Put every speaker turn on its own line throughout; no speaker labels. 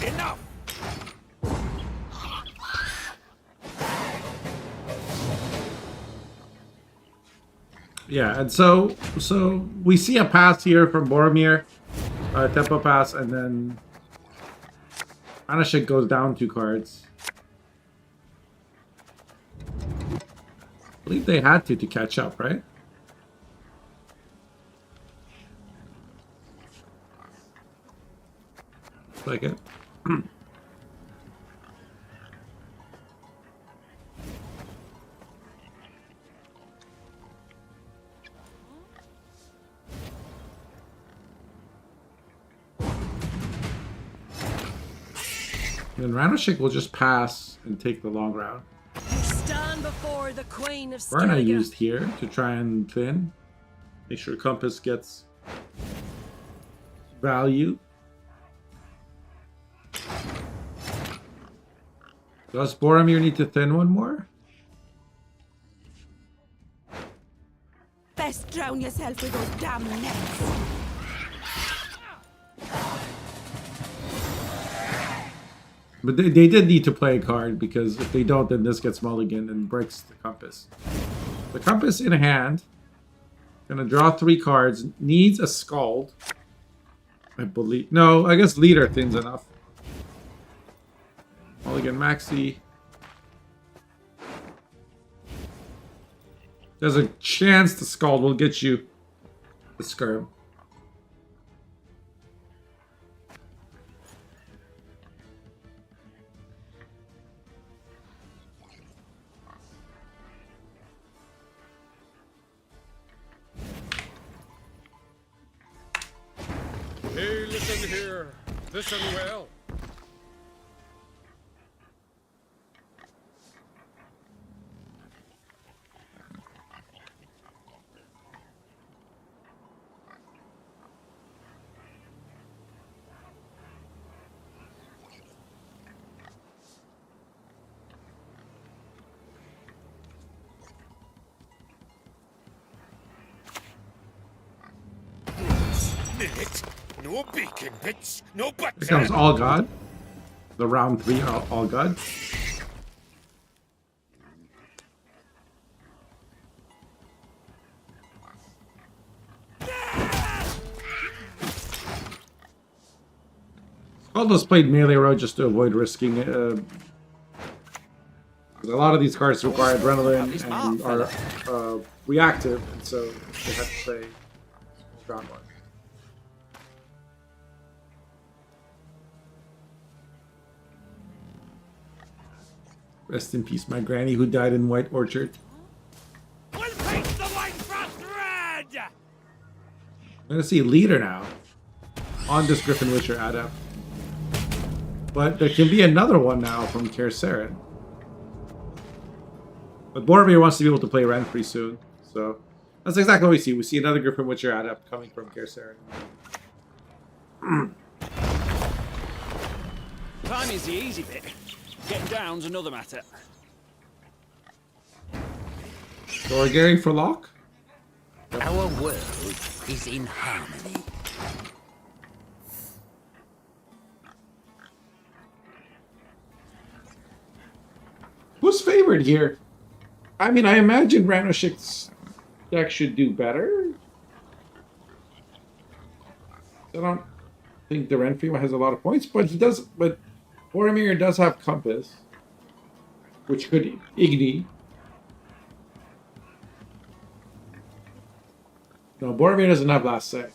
Enough!
Yeah, and so we see a pass here from Boramir, tempo pass, and then Ramosik goes down 2 cards. I believe they had to catch up, right? Looks like it. And Ramosik will just pass and take the long route.
You stand before the Queen of
Varna
Skellige.
used here to try and thin. Make sure Compass gets value. Does Boramir need to thin one more?
Best drown yourself with those damn nets.
But they did need to play a card, because if they don't, then this gets mulligan and breaks the Compass. The Compass in hand. Gonna draw 3 cards. Needs a Scald. I believe. No, I guess Leader thins enough. Mulligan Maxi. There's a chance the Scald will get you the Skirb.
Hey, listen here. Listen well. Minute. No bacon bits. No butter.
Becomes All God. The round 3 All God. Scaldless played melee road just to avoid risking it. A lot of these cards require adrenaline and are reactive, and so they have to play ground one. Rest in peace, my granny who died in White Orchard.
We'll paint the white frost red!
I'm gonna see Leader now on this Griffin Witcher Adept. But there can be another one now from Kercerin. But Boramir wants to be able to play Renfrey soon, so that's exactly what we see. We see another Griffin Witcher Adept coming from Kercerin.
Time is the easy bit. Getting down's another matter.
Gary for lock?
Our world is in harmony.
Who's favored here? I mean, I imagine Ramosik's deck should do better. I don't think the Renfrey one has a lot of points, but he does. But Boramir does have Compass, which could Igni. No, Boramir doesn't have last say.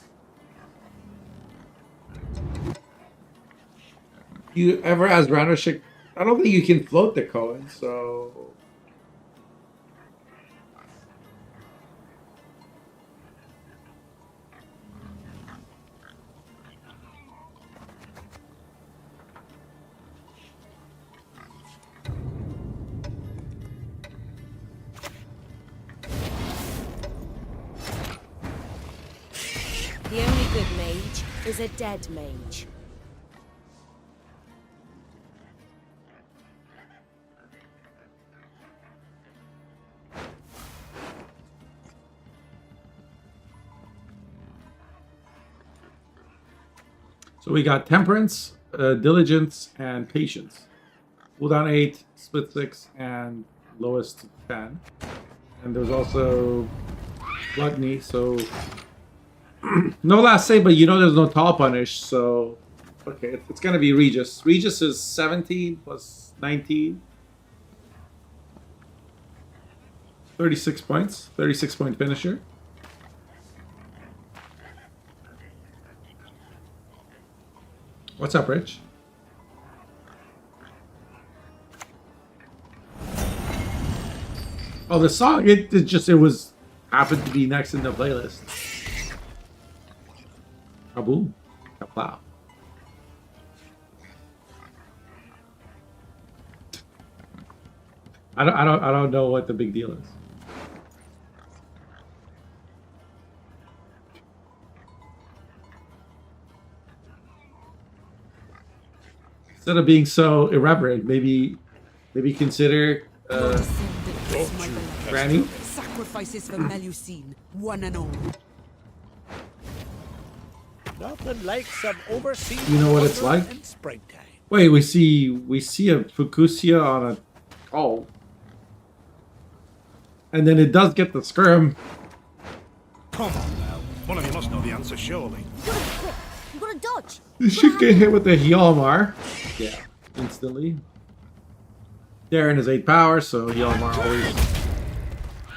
You ever ask Ramosik? I don't think you can float the Cohen, so.
The only good mage is a dead mage.
So we got Temperance, Diligence and Patience. Cooldown 8, split 6, and lowest 10. And there's also Gluttony, so no last save, but you know there's no tall punish, so okay, it's gonna be Regis. Regis is 17 plus 19. 36 points. 36 point finisher. What's up, Rich? Oh, the song, it was happened to be next in the playlist. Kaboom. Kaplow. I don't know what the big deal is. Instead of being so irreverent, maybe consider Granny.
Sacrifices for Melusine, one and all.
Nothing like some overseas.
You know what it's
water
like?
in springtime.
Wait, we see a Fukusia on a call. And then it does get the skirm.
Come on now. One of you must know the answer, surely.
You gotta dodge.
You should get hit with the Hjalmar. Yeah, instantly. Darren is 8 power, so Hjalmar always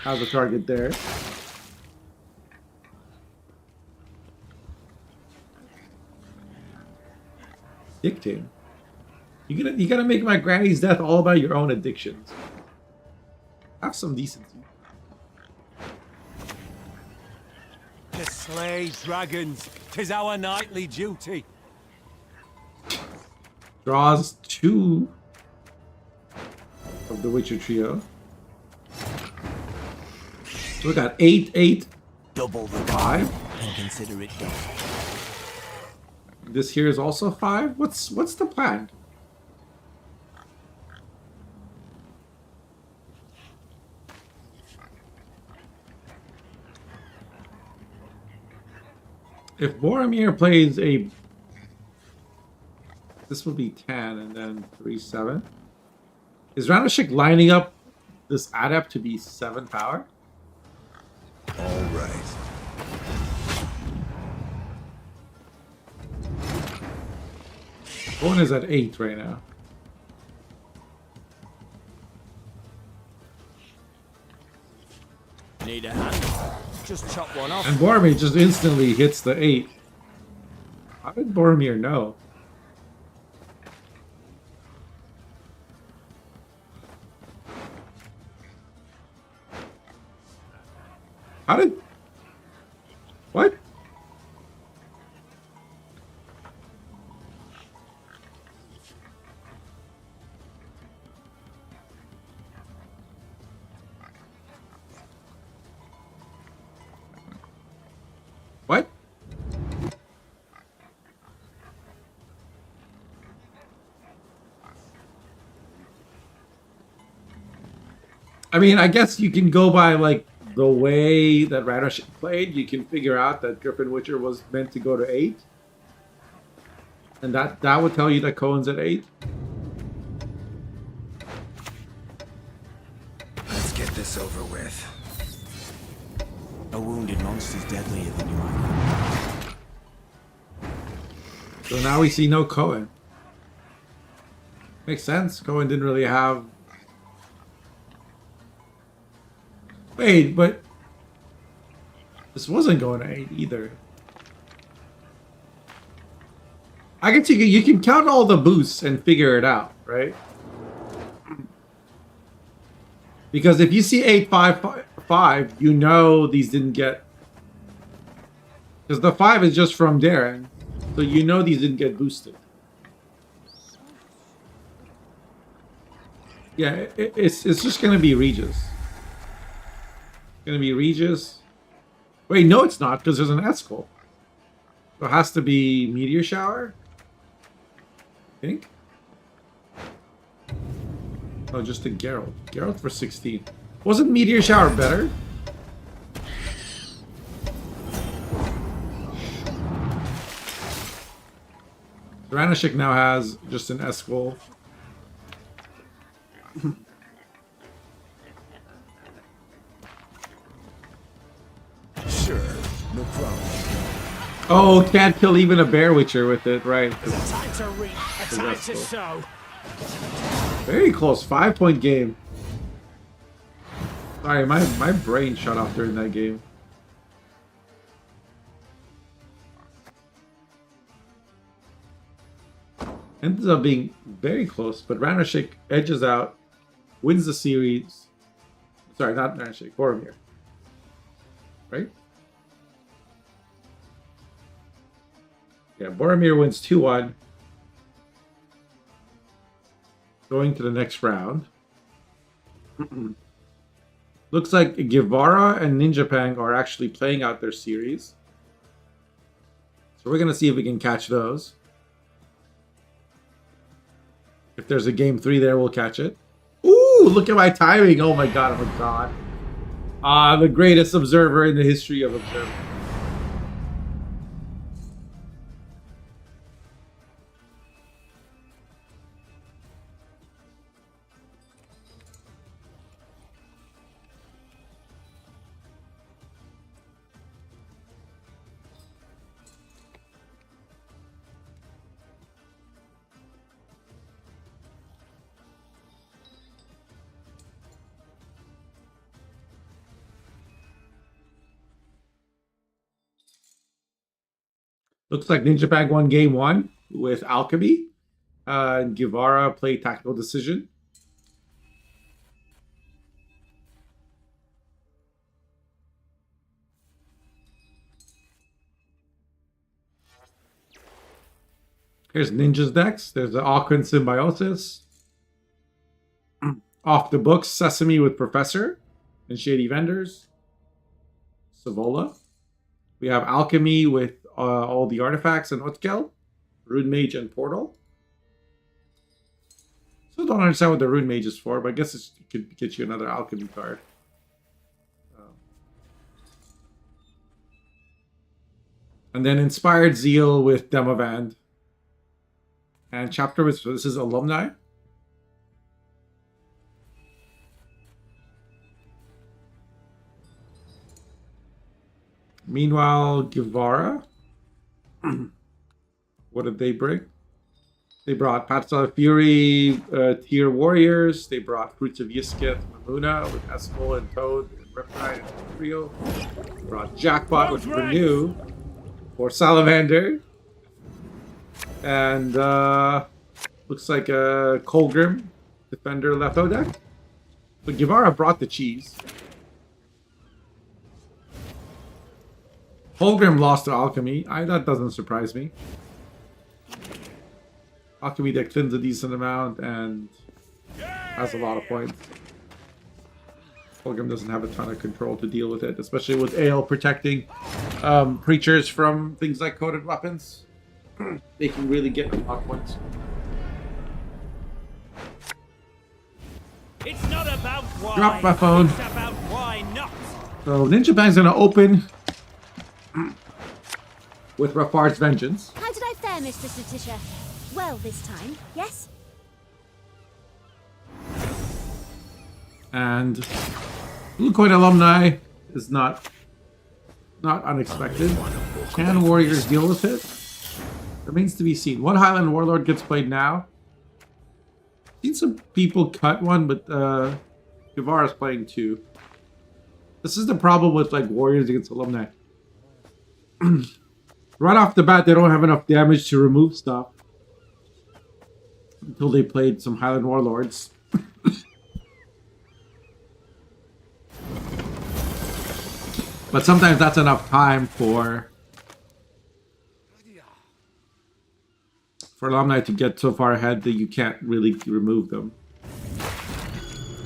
has a target there. Dictating. You gotta make my granny's death all about your own addictions. Have some decency.
To slay dragons, 'tis our nightly duty.
Draws 2 of the Witcher trio. So we got 8, 8,
Double the
5.
and consider it done.
This here is also 5. What's the plan? If Boramir plays a... This would be 10 and then 3, 7. Is Ramosik lining up this adept to be 7 power?
All right.
One is at 8 right now.
Need a hand? Just chop one off.
And Boramir just instantly hits the 8. How did Boramir know? How did... What? What? I mean, I guess you can go by, like, the way that Ramosik played. You can figure out that Griffin Witcher was meant to go to 8. And that would tell you that Cohen's at 8.
Let's get this over with.
A wounded monster's deadlier than you might think.
So now we see no Cohen. Makes sense. Cohen didn't really have... Wait, but... This wasn't going to 8 either. I can see you can count all the boosts and figure it out, right? Because if you see 8, 5, 5, you know these didn't get... Because the 5 is just from Darren. So you know these didn't get boosted. Yeah, it's just going to be Regis. Going to be Regis. Wait, no it's not, because there's an Eskel. So it has to be Meteor Shower? I think? Oh, just a Geralt. Geralt for 16. Wasn't Meteor Shower better? Ramosik now has just an Escol.
Sure, no problem.
Oh, can't kill even a Bear Witcher with it, right?
Time to reap, a time to sow.
Very close, 5-point game. Sorry, my brain shut off during that game. Ends up being very close, but Ramosik edges out, wins the series. Sorry, not Ramosik, Boramir. Right? Yeah, Boramir wins 2-1. Going to the next round. Looks like Gavara and NinjaPang are actually playing out their series. So we're going to see if we can catch those. If there's a game 3 there, we'll catch it. Ooh, look at my timing. Oh my god, oh my god. The greatest observer in the history of observing. Looks like NinjaPang won game 1 with Alchemy. And Gavara played Tactical Decision. Here's Ninja's decks. There's the Aquan Symbiosis. Off the books, Sesame with Professor and Shady Vendors. Savola. We have Alchemy with all the artifacts and Utkel. Rune Mage and Portal. Still don't understand what the Rune Mage is for, but I guess it could get you another Alchemy card. And then Inspired Zeal with Demavand. And Chapter with, so this is Alumni. Meanwhile, Gavara. What did they bring? They brought Pathstar Fury, Tier Warriors. They brought Fruits of Yiskith, Mamuna with Escol and Toad and Reptile and Trio. They brought Jackpot with Renew for Salamander. And looks like a Colgrim Defender Letho deck. But Gavara brought the cheese. Colgrim lost to Alchemy. That doesn't surprise me. Alchemy deck thins a decent amount and has a lot of points. Colgrim doesn't have a ton of control to deal with it, especially with Ale protecting creatures from things like coated weapons. They can really get a lot of points.
It's not about why.
Drop my phone.
It's about why not.
So NinjaPang's gonna open with Rafard's Vengeance.
How did I fare, Mistress Letitia? Well, this time, yes?
And Blue Coin Alumni is not unexpected. Can Warriors deal with it? Remains to be seen. One Highland Warlord gets played now. Seen some people cut one, but Gavara's playing 2. This is the problem with like Warriors against Alumni. Right off the bat, they don't have enough damage to remove stuff until they played some Highland Warlords. But sometimes that's enough time for Alumni to get so far ahead that you can't really remove them.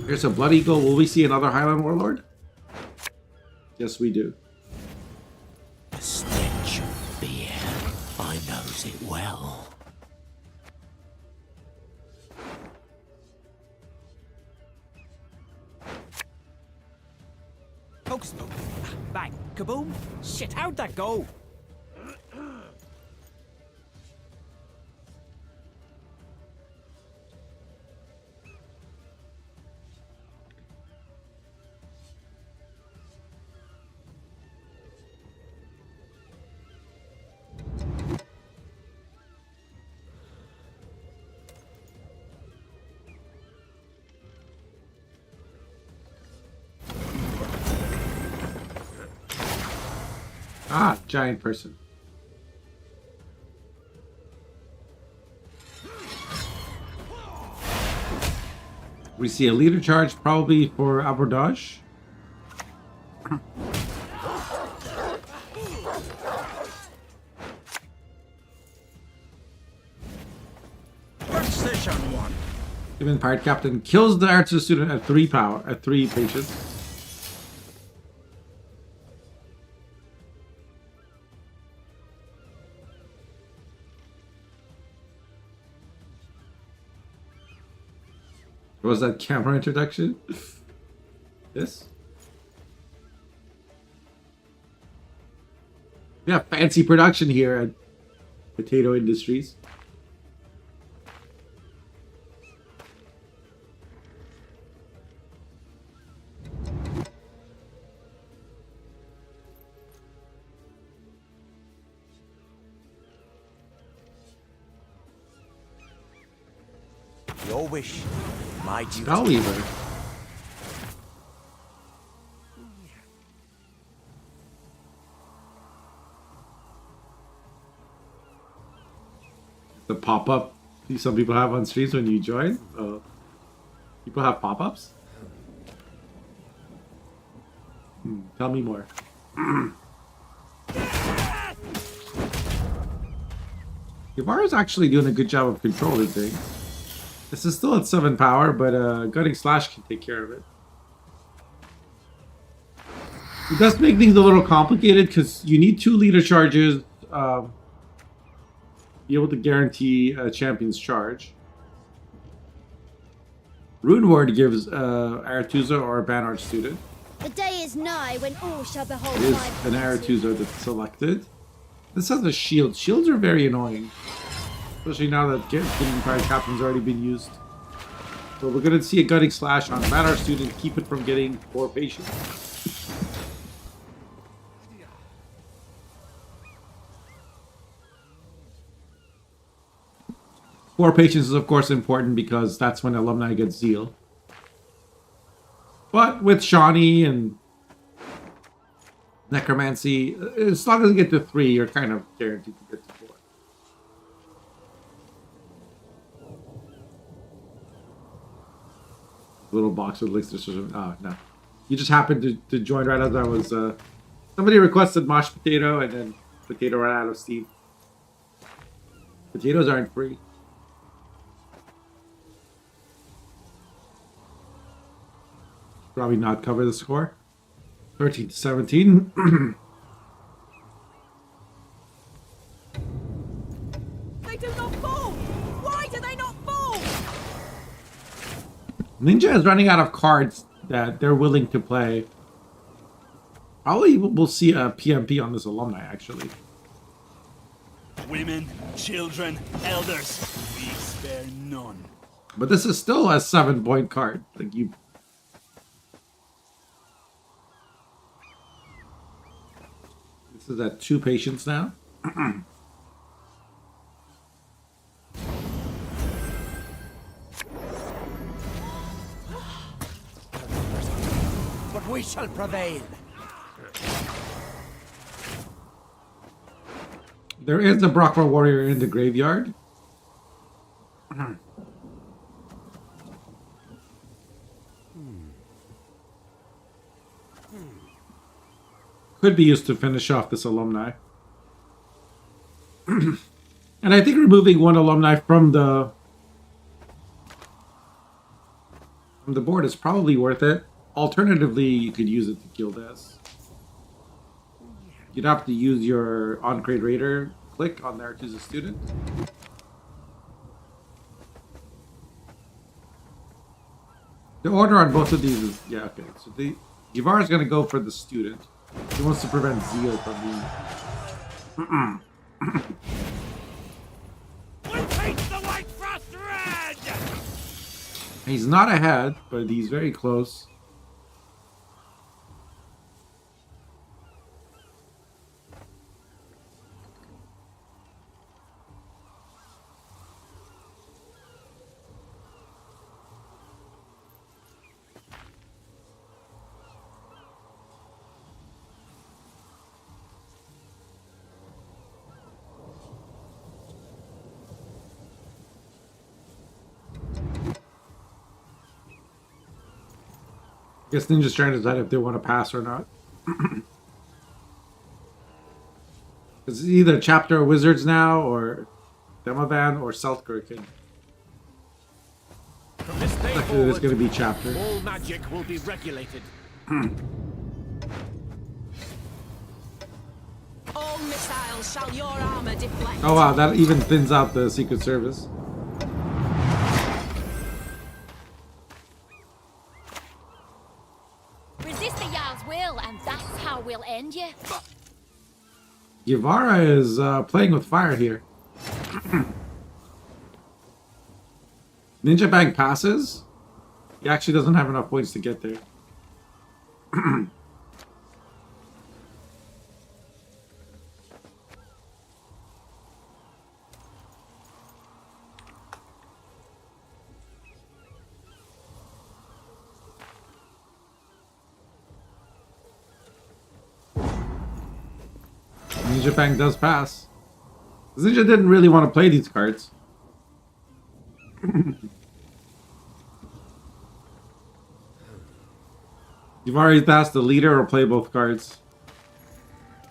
Here's a Blood Eagle. Will we see another Highland Warlord? Yes, we do.
The stench of fear. I knows it well.
Hocus pocus. Bang. Kaboom. Shit, how'd that go?
Ah, giant person. We see a leader charge probably for abordage.
First station one.
Even Pirate Captain kills the archer student at 3 power, at 3 patience. What was that camera introduction? This? Yeah, fancy production here at Potato Industries.
Your wish, my duty.
Spellweaver. The pop-up some people have on streams when you join. People have pop-ups? Tell me more. Gavara's actually doing a good job of controlling things. This is still at 7 power, but Gutting Slash can take care of it. It does make things a little complicated because you need 2 leader charges be able to guarantee a champion's charge. Rune Ward gives Aretuza or a Banard student.
The day is nigh when all shall behold
It is
my
an
beauty.
Aretuza that's selected. This has a shield. Shields are very annoying. Especially now that getting Pirate Captain's already been used. So we're going to see a Gutting Slash on Banard student. Keep it from getting 4 patience. Four patience is of course important because that's when alumni get zeal. But with Shawnee and Necromancy, as long as you get to 3, you're kind of guaranteed to get to 4. Little box with links to oh no. You just happened to join right as I was somebody requested Mosh Potato and then Potato ran out of steam. Potatoes aren't free. Probably not cover the score. 13 to 17.
They do not fall! Why do they not fall?
Ninja is running out of cards that they're willing to play. Probably we'll see a PMP on this alumni, actually.
Women, children, elders, we spare none.
But this is still a 7-point card. Like you. This is at 2 patience now.
But we shall prevail.
There is a Brockmore Warrior in the graveyard. Could be used to finish off this alumni. And I think removing 1 alumni from the board is probably worth it. Alternatively, you could use it to kill this. You'd have to use your on-crate raider click on there to choose a student. The order on both of these is yeah, okay. So the Gavara is gonna go for the student. He wants to prevent Zeal from being.
We'll paint the white frost red!
He's not ahead, but he's very close. Guess Ninja's trying to decide if they want to pass or not. It's either Chapter of Wizards now, or Demovan, or Selkirk.
From this day
Actually, there's
forward,
going to be Chapter.
all magic will be regulated.
All missiles shall your armor deflect.
Oh wow, that even thins out the Secret Service.
Resist the Jarl's will, and that's how we'll end you.
Gavara is playing with fire here. NinjaPang passes. He actually doesn't have enough points to get there. NinjaPang does pass. Ninja didn't really want to play these cards. You've already passed the leader or play both cards.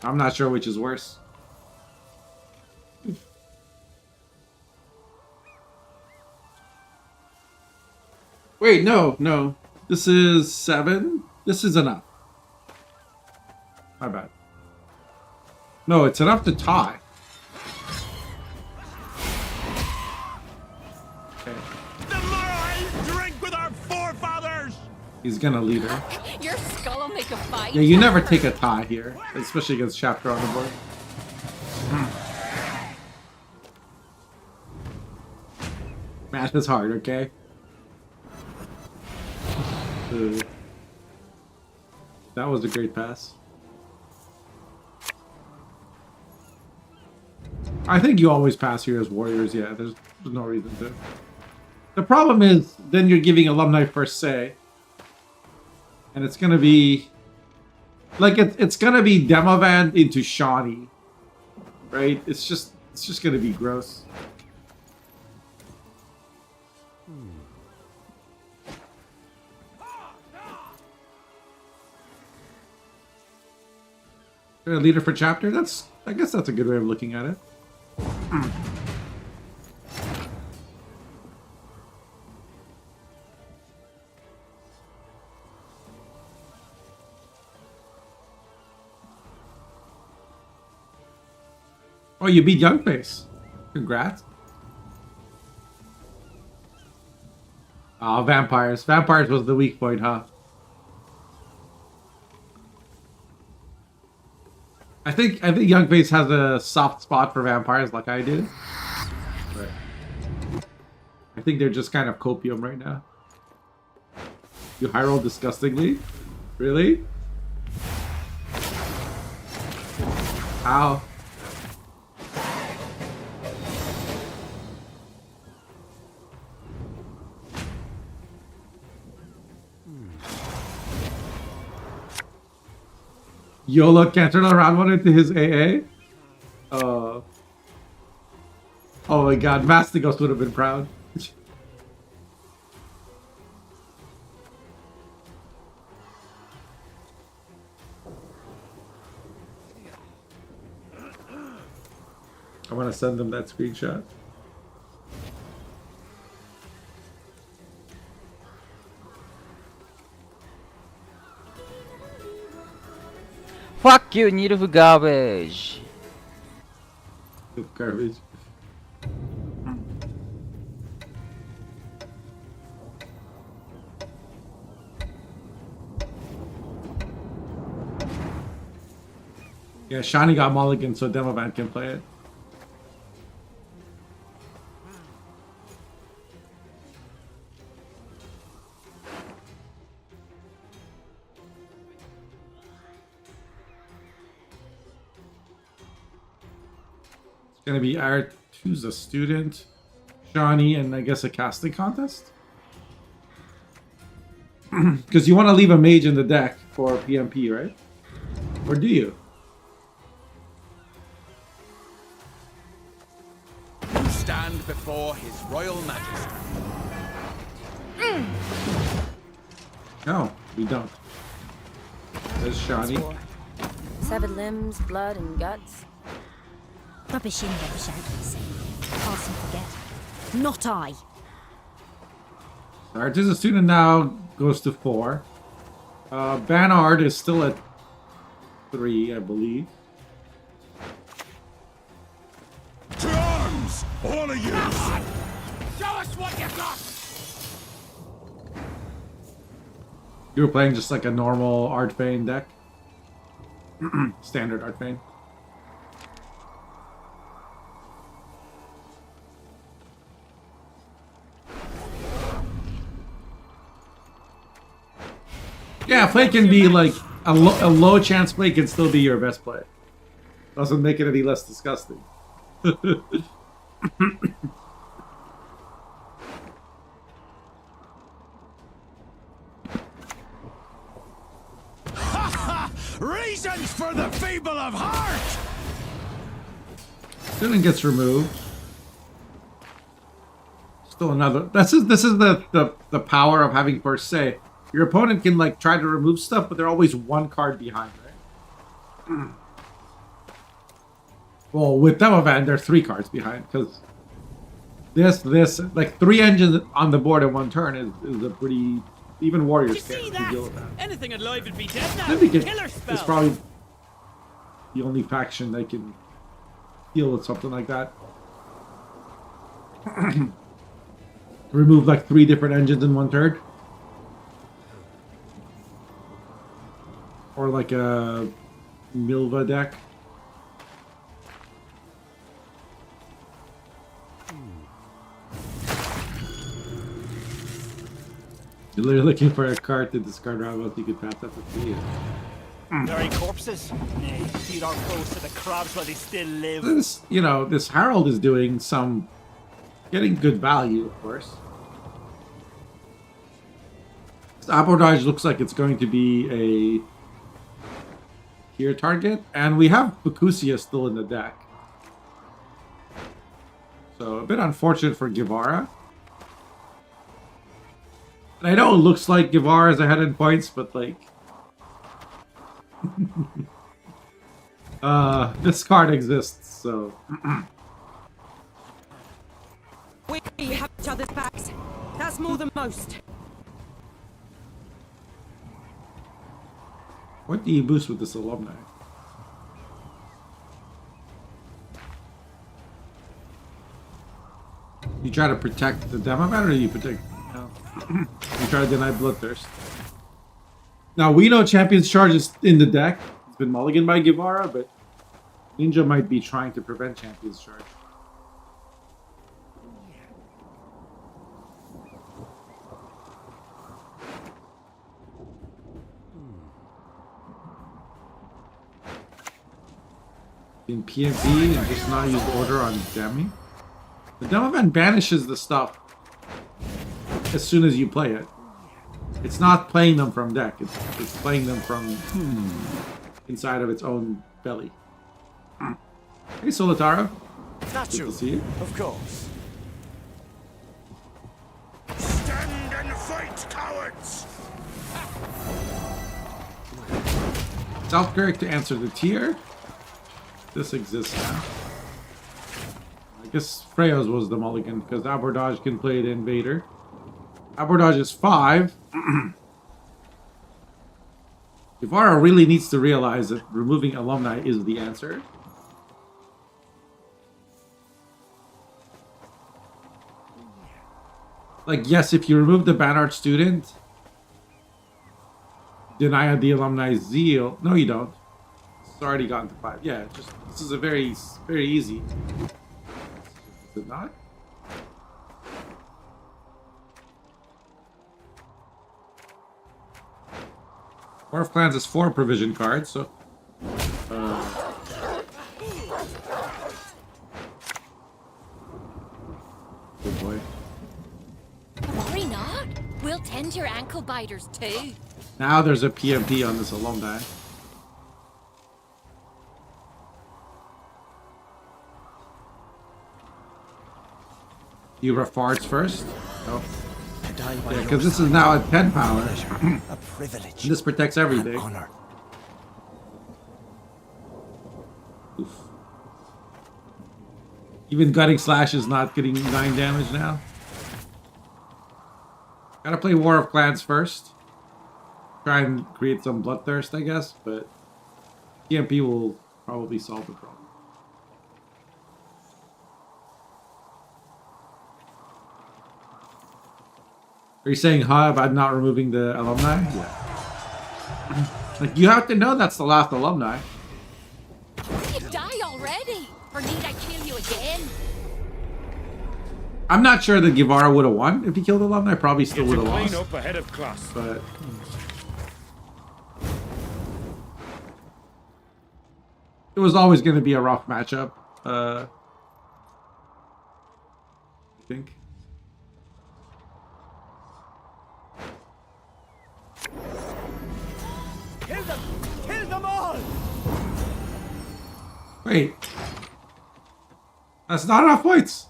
I'm not sure which is worse. Wait, no. This is 7? This is enough. My bad. No, it's enough to tie. Okay.
The more I drink with our forefathers!
He's gonna lead her.
Your skull will make a fight.
Yeah, you never take a tie here, especially against Chapter on the board. Math is hard, okay? That was a great pass. I think you always pass here as warriors, yeah, there's no reason to. The problem is, then you're giving alumni first say. And it's gonna be... Like, it's gonna be Demovan into Shawnee. Right? It's just gonna be gross. A leader for Chapter? I guess that's a good way of looking at it. Oh, you beat Youngface. Congrats. Oh, vampires. Vampires was the weak point, huh? I think Youngface has a soft spot for vampires like I did. But I think they're just kind of copium right now. You high roll disgustingly? Really? How? YOLO can't turn around one into his AA? Oh my god, Mastigos would have been proud. I want to send them that screenshot.
Fuck you, Nilf garbage.
Garbage. Yeah, Shani got mulligan, so Demovan can play it. Gonna be Art, who's a student, Shawnee, and I guess a casting contest? Because you want to leave a mage in the deck for PMP, right? Or do you?
You stand before His Royal Majesty.
No. We don't. There's Shani.
Severed limbs, blood, and guts.
Rubbish in there, shall we say. Pass and forget. Not I.
Artist student now goes to 4. Banard is still at 3, I believe.
To arms! All of you!
Show us what you got!
You were playing just like a normal Archbane deck? Standard Archbane. Yeah, play can be like a low chance play can still be your best play. Doesn't make it any less disgusting.
Reasons for the feeble of heart!
Student gets removed. Still another. This is the power of having first say. Your opponent can like try to remove stuff, but they're always one card behind, right? Well, with Demovan, they're 3 cards behind because this like 3 engines on the board in one turn is a pretty. Even Warriors can't deal with that.
Anything alive would be dead now.
Syndicate
Killer spell.
is probably the only faction that can deal with something like that. Remove like 3 different engines in one turn. Or like a Milva deck. You're literally looking for a card to discard Ramosik. You could pass that to see it.
Very corpses. Nay, feed our foes to the crabs while they still live.
This, you know, this Herald is doing some... Getting good value, of course. This Abordage looks like it's going to be a... Here target. And we have Bakusia still in the deck. So, a bit unfortunate for Gavara. And I know it looks like Gavara is ahead in points, but like... this card exists, so...
We have each other's backs. That's more than most.
What do you boost with this alumni? You try to protect the Demoman, or do you protect... No. You try to deny Bloodthirst. Now, we know Champion's Charge is in the deck. It's been mulliganed by Gavara, but Ninja might be trying to prevent Champion's Charge. In PMP and just not use order on Demi. The Demovan banishes the stuff as soon as you play it. It's not playing them from deck. It's playing them from inside of its own belly. Hey, Solitara. Good to see you.
Of course.
Stand and fight, cowards!
Southkirk to answer the tier. This exists now. I guess Freya's was the mulligan because Abordage can play the Invader. Abordage is 5. Gavara really needs to realize that removing alumni is the answer. Like, yes, if you remove the Banart student, deny the alumni zeal. No, you don't. It's already gotten to 5. Yeah, just this is a very easy. Is it not? War of Clans is 4 provision cards, so... Good boy.
Worry not. We'll tend to your ankle biters too.
Now there's a PMP on this alumni. You rough farts first? No.
die by
Yeah,
your
because this is
side.
now at 10 power.
Pleasure, a privilege.
This protects
an
everything.
honor.
Oof. Even Gutting Slash is not getting 9 damage now. Gotta play War of Clans first. Try and create some bloodthirst, I guess, but TMP will probably solve the problem. Are you saying hi about not removing the alumni? Yeah. Like, you have to know that's the last alumni.
You die already? Or need I kill you again?
I'm not sure that Gavara would have won if he killed alumni. Probably still
Get
would
to
have
clean
lost.
up ahead of class.
But it was always going to be a rough matchup. I think.
Kill them! Kill them all!
Wait. That's not enough points.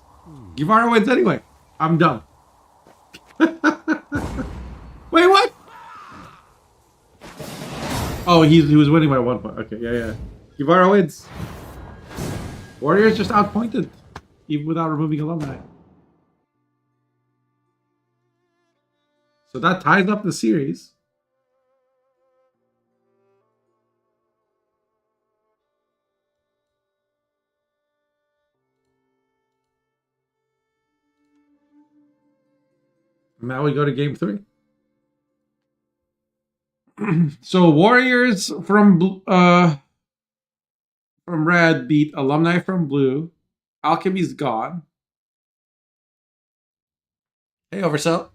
Gavara wins anyway. I'm done. Wait, what? Oh, he was winning by 1 point. Okay, yeah. Gavara wins. Warriors just outpointed, even without removing alumni. So that ties up the series. Now we go to game 3. So Warriors from red beat Alumni from blue. Alchemy's gone. Hey, Oversell.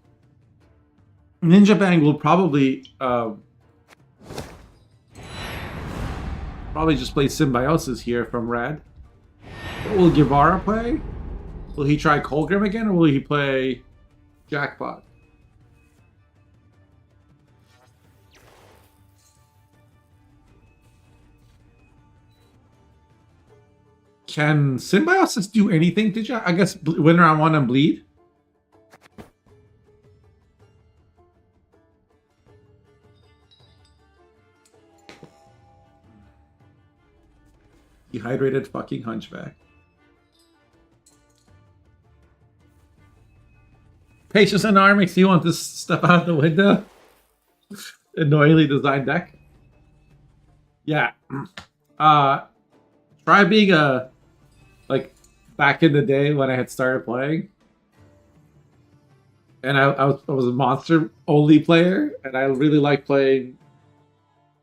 NinjaPang will probably just play Symbiosis here from red. What will Gavara play? Will he try Colgrim again, or will he play Jackpot? Can Symbiosis do anything to Jack? I guess win round 1 and bleed? Dehydrated fucking hunchback. Patience and Armix, you want to step out the window? Annoyingly designed deck. Yeah. Try being a, like, back in the day when I had started playing. And I was a monster only player, and I really like playing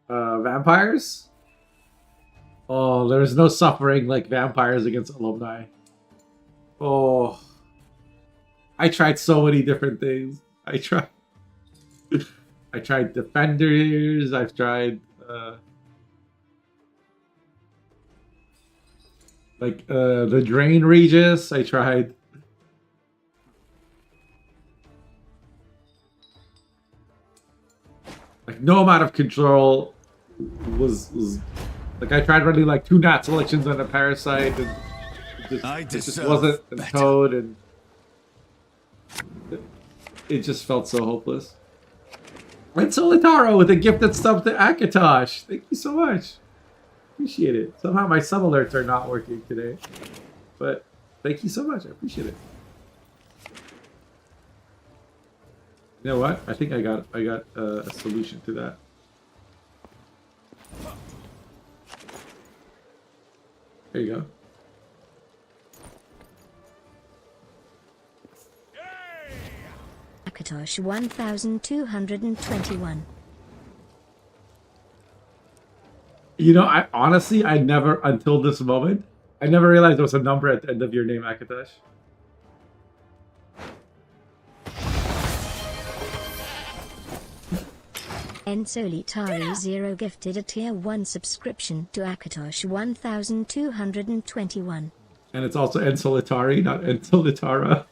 vampires. Oh, there's no suffering like vampires against alumni. Oh, I tried so many different things. I tried defenders. I've tried the Drain Regis. I tried. Like, no amount of control was like, I tried running like 2 nat selections on a Parasite, and it just wasn't encode, and it just felt so hopeless. And Solitaro with a gifted sub to Akatosh. Thank you so much. Appreciate it. Somehow my sub alerts are not working today, but thank you so much. I appreciate it. You know what? I think I got a solution to that. There you go.
Akatosh 1221.
You know, I honestly, until this moment, I never realized there was a number at the end of your name, Akatosh.
Ensolitari 0 gifted a tier 1 subscription to Akatosh 1221.
And it's also Ensolitari, not Ensolitara.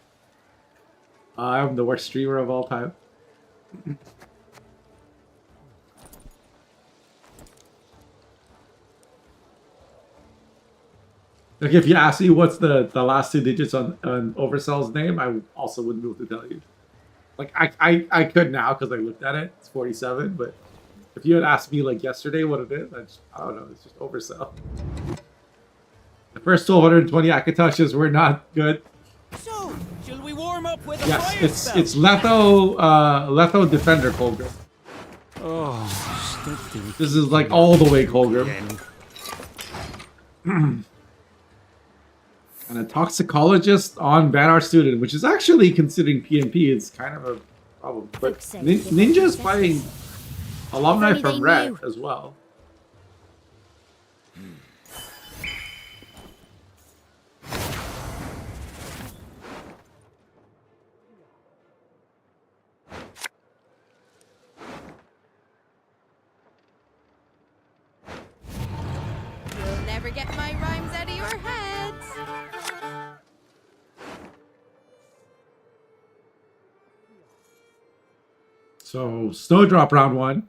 I'm the worst streamer of all time. Like, if you ask me what's the last 2 digits on Overcell's name, I also wouldn't be able to tell you. Like I could now because I looked at it. It's 47, but if you had asked me like yesterday what it is, I don't know. It's just oversell. The first 120 Akatoshes were not good.
So, shall we warm up with a
Yes,
fire
it's Letho Defender Colgrim.
Oh,
This is like all the way Colgrim. And a toxicologist on Banner Student, which is actually, considering PNP, it's kind of a problem. But Ninja is fighting alumni from Red as well.
You'll never get my rhymes out of your heads.
So, Snowdrop round 1.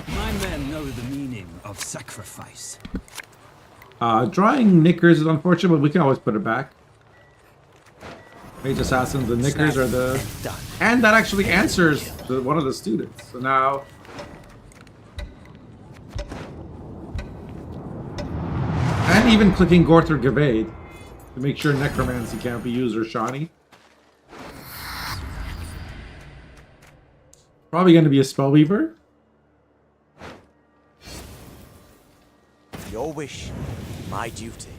My men know the meaning of sacrifice.
Drawing Knickers is unfortunate, but we can always put it back. Mage Assassins, the Knickers are the... And that actually answers one of the students. So now... And even clicking Gorthr Gavade to make sure Necromancy can't be used or Shawnee. Probably going to be a Spellweaver.
Your wish, my duty.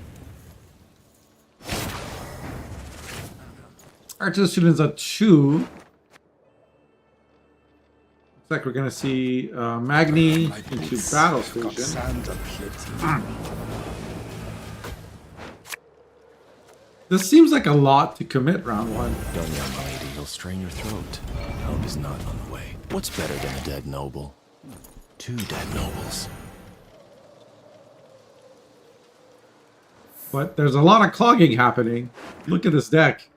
Archer Students are 2. Looks like we're going to see Magni into Battle Station. This seems like a lot to commit round 1.
Don't yell, my lady, you'll strain your throat. Help is not on the way. What's better than a dead noble? 2 dead nobles.
But there's a lot of clogging happening. Look at this deck.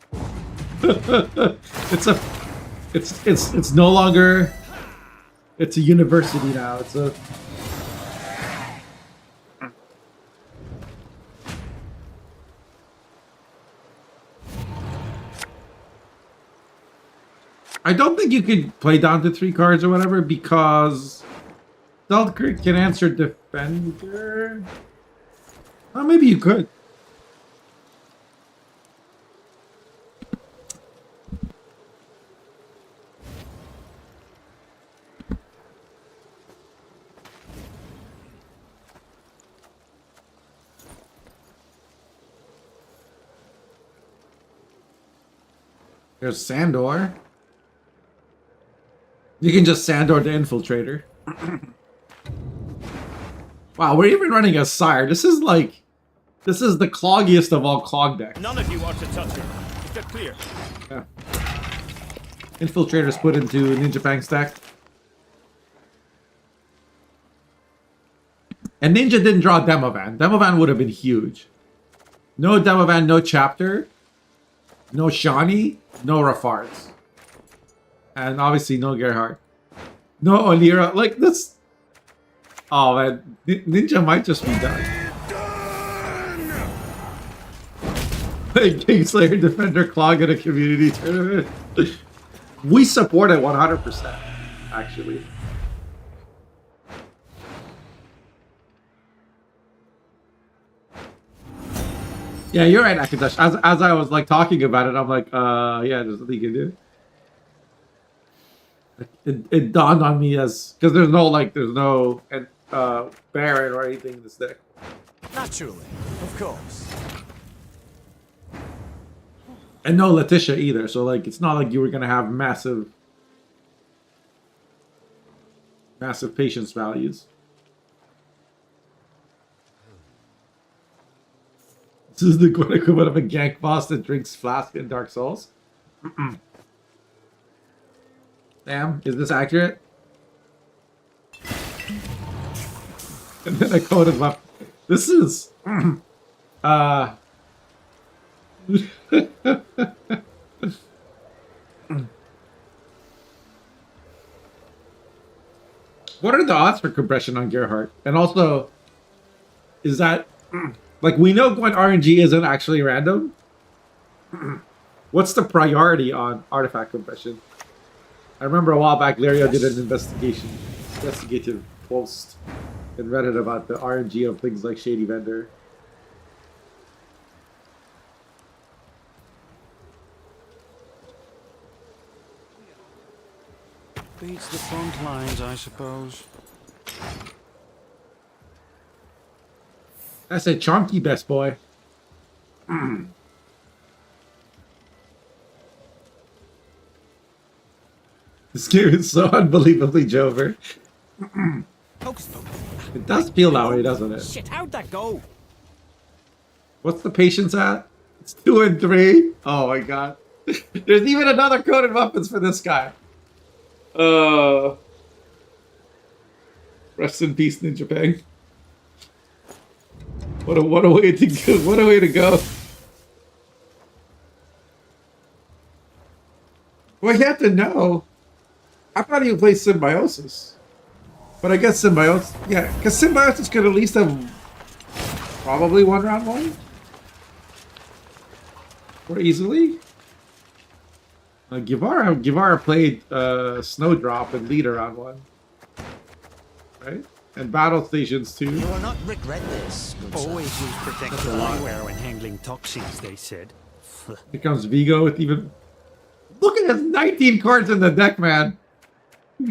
It's no longer, it's a university now. It's a I don't think you could play down to 3 cards or whatever because Stealth Crit can answer Defender. Oh, maybe you could. There's Sandor. You can just Sandor the Infiltrator. Wow, we're even running a Sire. This is the cloggiest of all clog decks.
none of you are to touch her. Is that clear?
Yeah. Infiltrator's put into NinjaPang stack. And Ninja didn't draw Demovan. Demovan would have been huge. No Demovan, no Chapter. No Shawnee, no Rafarts. And obviously no Gerhardt. No Olira. Like this. Oh man, Ninja might just be done. Kingslayer Defender Clog at a community tournament. We support it 100%, actually. Yeah, you're right, Akadash. As I was like talking about it, I'm like, yeah, there's nothing you can do. It dawned on me as because there's no Baron or anything in this deck.
Naturally, of course.
And no Letitia either, so like it's not like you were gonna have massive patience values. This is the equivalent of a gank boss that drinks flask in Dark Souls. Damn, is this accurate? And then I coded up. This is What are the odds for compression on Gerhardt? And also, is that like we know Gwent RNG isn't actually random? What's the priority on artifact compression? I remember a while back, Lario did an investigative post in Reddit about the RNG of things like Shady Vendor.
Beats the front lines, I suppose.
I said chonky, best boy. This game is so unbelievably Jover. It does feel that way, doesn't it?
Shit, how'd that go?
What's the patience at? It's 2 and 3. Oh my god. There's even another coded weapons for this guy. Rest in peace, NinjaPang. What a way to go! What a way to go! Well, you have to know. I thought he would play Symbiosis, but I guess Symbiosis. Yeah, because Symbiosis could at least have probably won round 1 more easily. Gavara played Snowdrop and Leader round 1, right? And Battle Stations too.
You will not regret this. Always use protective eyewear when handling toxins, they said.
Here comes Vigo with even. Look at his 19 cards in the deck, man.
We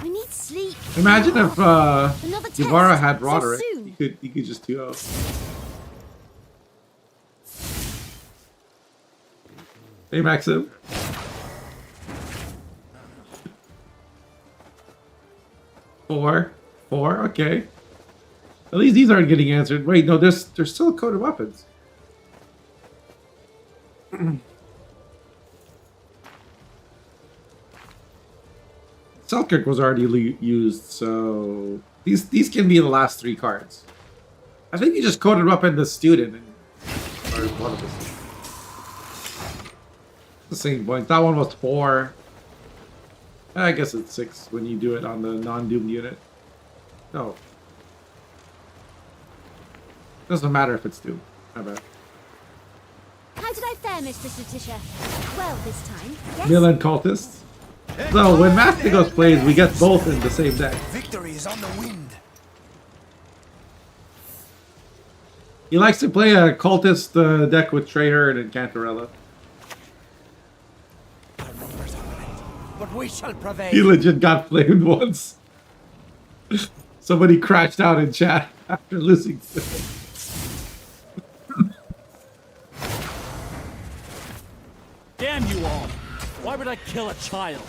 need sleep.
Imagine if
Another test.
Gavara had
So
Roderick.
soon.
He could just 2-0. Hey, Maxim. Four, okay. At least these aren't getting answered. Wait, no, there's still coded weapons. Selkirk was already used, so these can be the last 3 cards. I think you just coded weapon the student or one of the. The same point. That one was 4. I guess it's 6 when you do it on the non-doomed unit. No. Doesn't matter if it's doomed. I bet.
How did I fare, Mistress Letitia? Well, this time. Yes.
Mill cultists. So when Mastigos plays, we get both in the same deck.
Victory is on the wind.
He likes to play a cultist deck with Treyherd and Cantarella.
But we shall prevail.
He legit got flamed once. Somebody crashed out in chat after losing.
Damn you all! Why would I kill a child?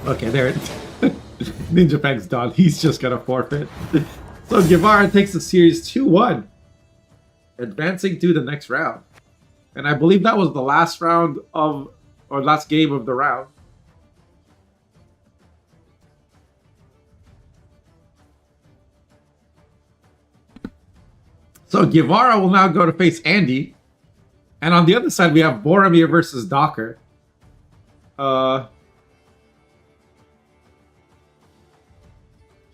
Okay, there. NinjaPang's done. He's just gonna forfeit. So Gavara takes the series 2-1, advancing to the next round. And I believe that was the last round of, or last game of the round. So Gavara will now go to face Andy. And on the other side, we have Boramir versus Docker. Chat,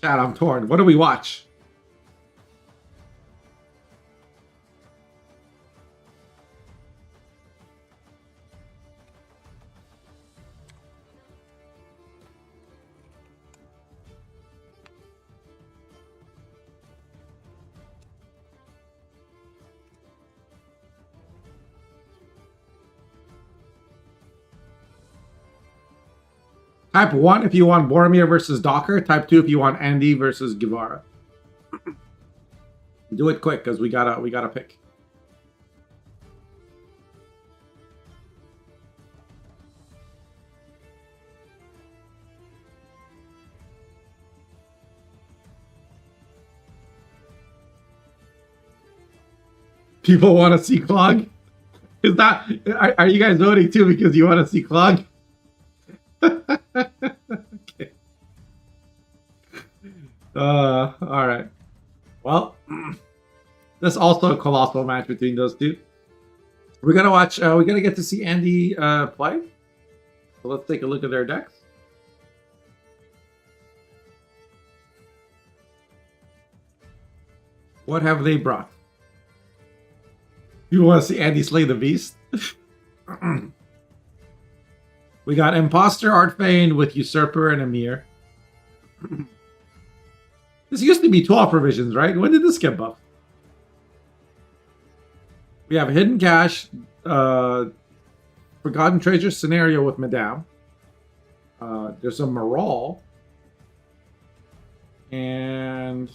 I'm torn. What do we watch? Type 1 if you want Boramir versus Docker. Type 2 if you want Andy versus Gavara. Do it quick because we gotta pick. People want to see Clog? Is that are you guys voting too because you want to see Clog? Okay. All right. Well, there's also a colossal match between those two. We're gonna watch. We're gonna get to see Andy play. So let's take a look at their decks. What have they brought? You want to see Andy slay the beast? We got Imposter Artfane with Usurper and Amir. This used to be 12 provisions, right? When did this get buffed? We have Hidden Cache, Forgotten Treasure scenario with Madame. There's a Moral. And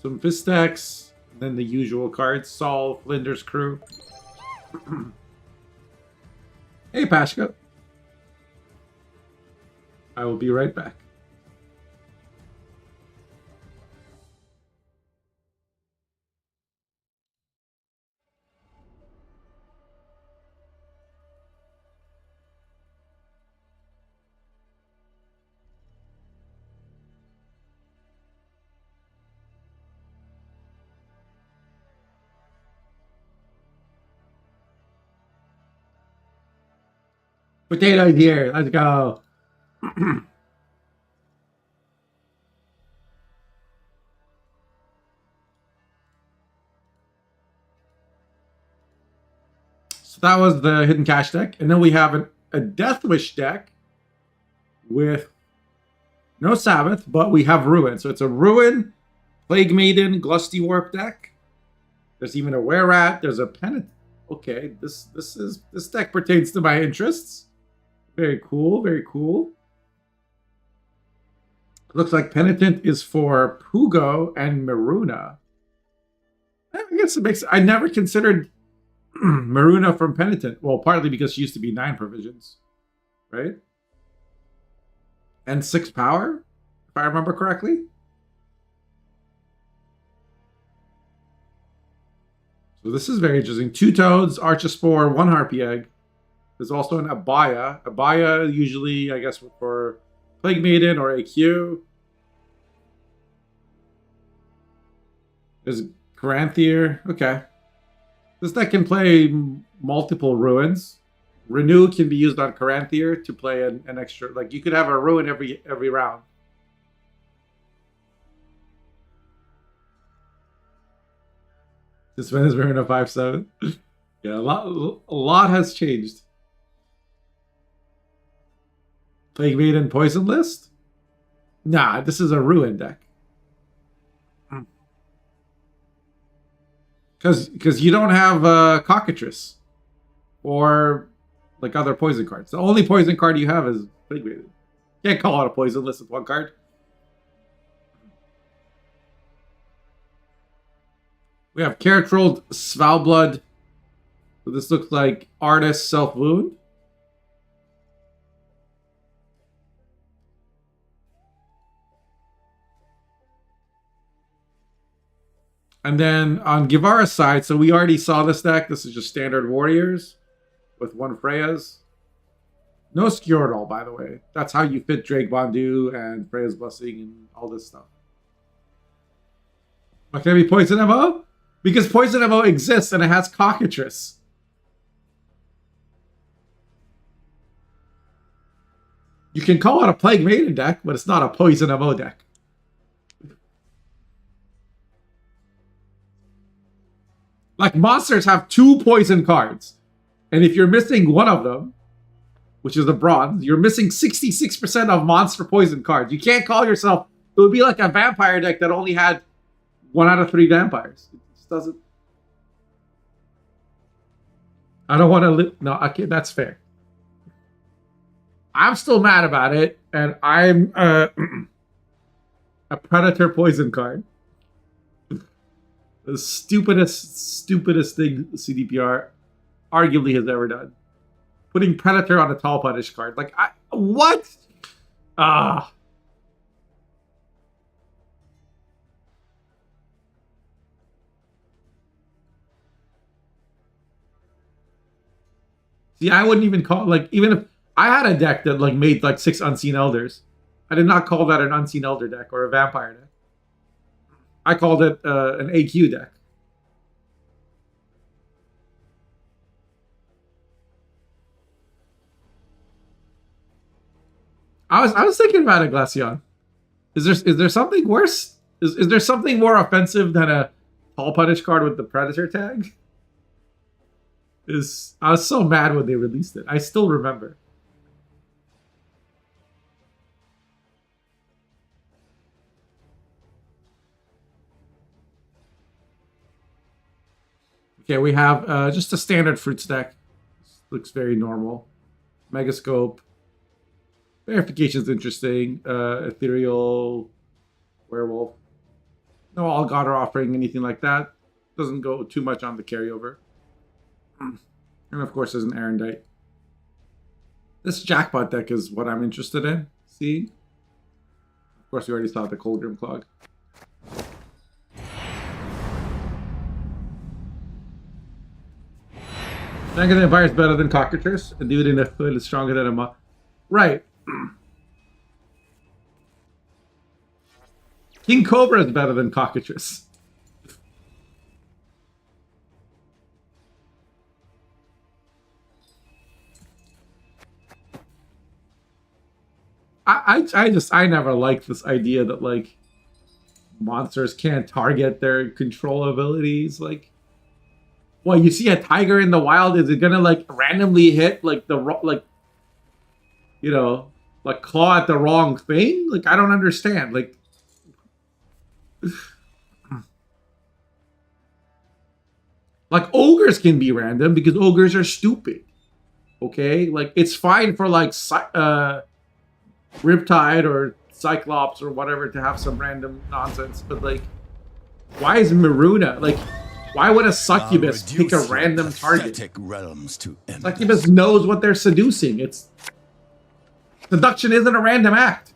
some Fistex. Then the usual cards. Saul, Flinder's Crew. Hey, Pashka. I will be right back. Potato here. Let's go. So that was the Hidden Cache deck. And then we have a Death Wish deck with no Sabbath, but we have Ruin. So it's a Ruin, Plague Maiden, Glusty Warp deck. There's even a Were-Rat. There's a Penitent. Okay, this deck pertains to my interests. Very cool, very cool. Looks like Penitent is for Pugo and Maruna. I guess it makes... I never considered Maruna from Penitent. Well, partly because she used to be 9 provisions. Right? And 6 power, if I remember correctly. So this is very interesting. 2 Toads, Archespore, 1 Harpy Egg. There's also an Abaya. Abaya usually, I guess, for Plague Maiden or AQ. There's Caranthier. Okay. This deck can play multiple Ruins. Renew can be used on Caranthier to play an extra... Like, you could have a Ruin every round. This one is wearing a 5/7. Yeah, a lot has changed. Plague Maiden Poison list? Nah, this is a Ruin deck. Because you don't have Cockatrice or like other poison cards. The only poison card you have is Plague Maiden. Can't call it a poison list with 1 card. We have Caratrold Svalblood. So this looks like Artist Self-Wound. And then on Gavara's side, so we already saw this deck. This is just standard Warriors with 1 Freya's. No Skjordal, by the way. That's how you fit Drake Bondu and Freya's Blessing and all this stuff. Why can't it be Poison MO? Because Poison MO exists and it has Cockatrice. You can call it a Plague Maiden deck, but it's not a Poison MO deck. Like, monsters have 2 poison cards. And if you're missing one of them, which is the bronze, you're missing 66% of monster poison cards. You can't call yourself... It would be like a vampire deck that only had 1 out of 3 vampires. It just doesn't... I don't want to live... No, okay, that's fair. I'm still mad about it, and I'm a Predator poison card. The stupidest thing CDPR arguably has ever done. Putting Predator on a tall punish card. Like, what? Ah. See, I wouldn't even call, like, even if I had a deck that, like, made, like, 6 Unseen Elders. I did not call that an Unseen Elder deck or a Vampire deck. I called it an AQ deck. I was thinking about it, Glaceon. Is there something worse? Is there something more offensive than a tall punish card with the Predator tag? I was so mad when they released it. I still remember. Okay, we have just a standard fruits deck. Looks very normal. Megascope. Verification's interesting. Ethereal Werewolf. No Algod or offering, anything like that. Doesn't go too much on the carryover. And of course there's an Arendite. This jackpot deck is what I'm interested in. See? Of course we already saw the Colgrim Clog. Negative Empire is better than Cockatrice. A dude in the hood is stronger than a mob. Right. King Cobra is better than Cockatrice. I never liked this idea that like monsters can't target their control abilities. Like, well, you see a tiger in the wild, is it gonna like randomly hit like you know, like claw at the wrong thing? Like, I don't understand. Like, like ogres can be random because ogres are stupid. Okay, like it's fine for like Riptide or Cyclops or whatever to have some random nonsense, but like, why is Maruna like? Why would a succubus pick a random target?
Realms to
Succubus knows what they're seducing. It's seduction isn't a random act.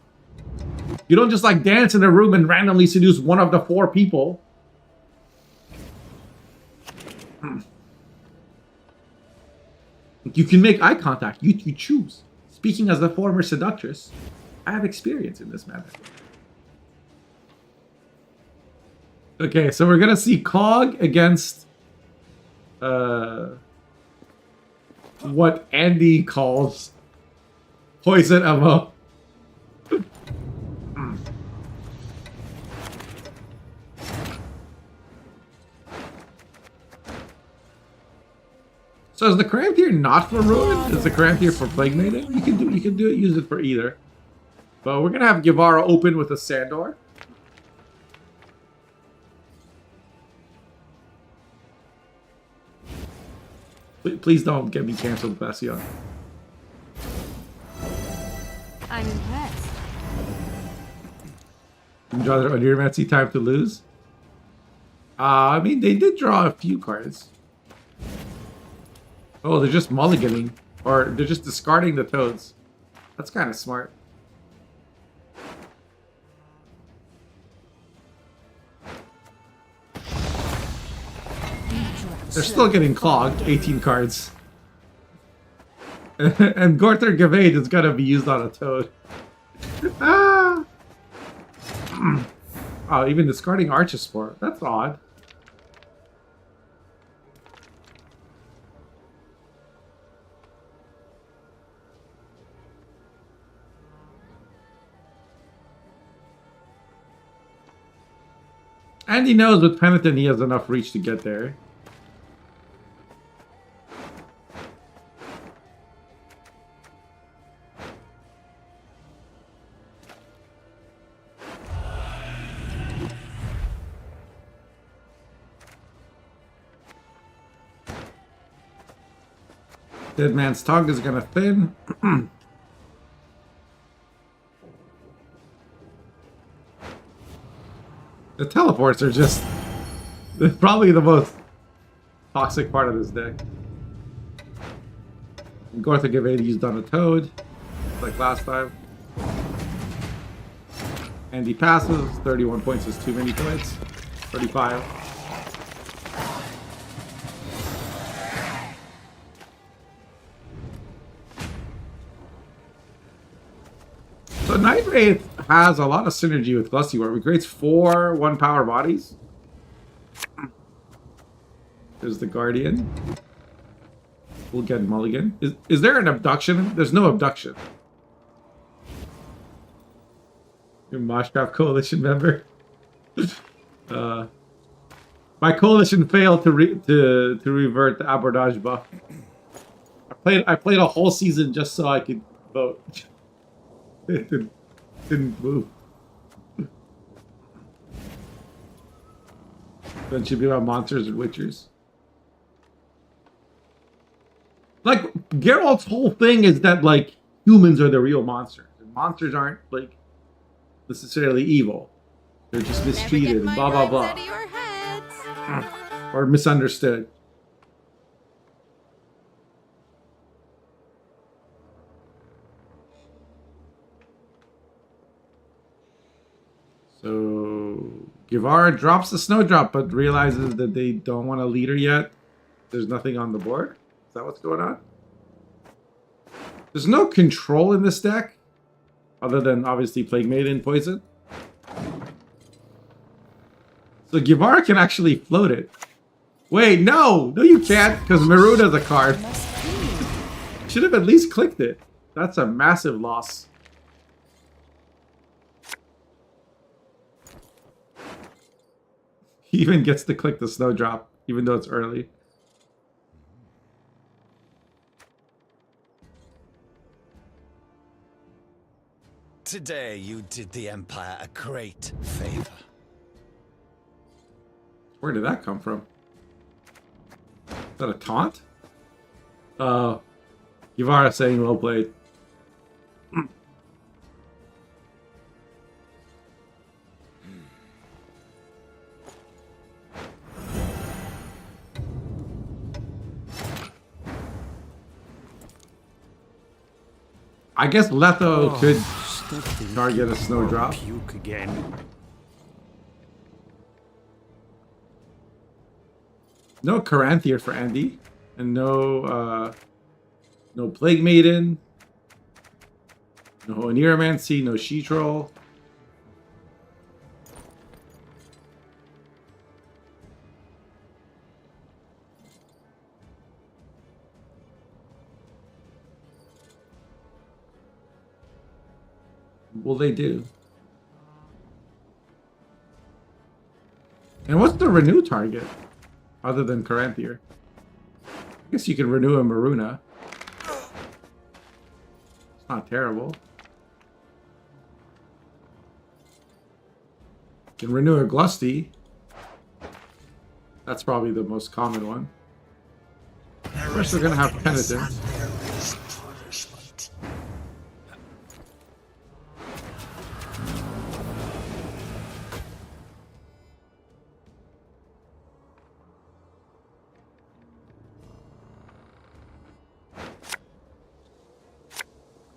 You don't just like dance in a room and randomly seduce one of the 4 people. You can make eye contact. You choose. Speaking as a former seductress, I have experience in this matter. Okay, so we're gonna see Cog against what Andy calls Poison Ammo. So is the Crampier not for Ruin? Is the Crampier for Plague Maiden? You can do it, use it for either. But we're gonna have Gavara open with a Sandor. Please don't get me cancelled, Bastion.
I'm impressed.
Draw their Onirimancy, time to lose. I mean, they did draw a few cards. Oh, they're just mulliganing. Or they're just discarding the toads. That's kind of smart. They're still getting clogged. 18 cards. And Gorther Gavade is gonna be used on a toad. Ah! Oh, even discarding Archisport. That's odd. And he knows with Penitent he has enough reach to get there. Dead Man's Tongue is gonna thin. The teleports are just probably the most toxic part of this deck. Gortha Gavade used on a toad, like last time. And he passes. 31 points is too many points. 35. So Night Wraith has a lot of synergy with Glusteywort. It creates 4 1-power bodies. There's the Guardian. We'll get Mulligan. Is there an abduction? There's no abduction. Your Moshcraft Coalition member. My coalition failed to revert the abordage buff. I played a whole season just so I could vote. It didn't move. Then should be about monsters and witchers. Like Geralt's whole thing is that like humans are the real monsters. And monsters aren't like necessarily evil. They're just mistreated and blah blah blah. Or misunderstood. So Gavara drops the snowdrop, but realizes that they don't want a leader yet. There's nothing on the board. Is that what's going on? There's no control in this deck, other than obviously Plague Maiden Poison. So Gavara can actually float it. Wait, no! No, you can't, because Maruna's a card. Should have at least clicked it. That's a massive loss. He even gets to click the snowdrop, even though it's early.
Today you did the Empire a great favor.
Where did that come from? Is that a taunt? Gavara saying well played. I guess Letho could target a snowdrop.
Puke again.
No Caranthier for Andy, and no Plague Maiden, no Oneiromancy, no She-Troll. Will they do? And what's the renew target? Other than Caranthier. I guess you can renew a Maruna. It's not terrible. You can renew a Glusty. That's probably the most common one. First we're gonna have Penitence.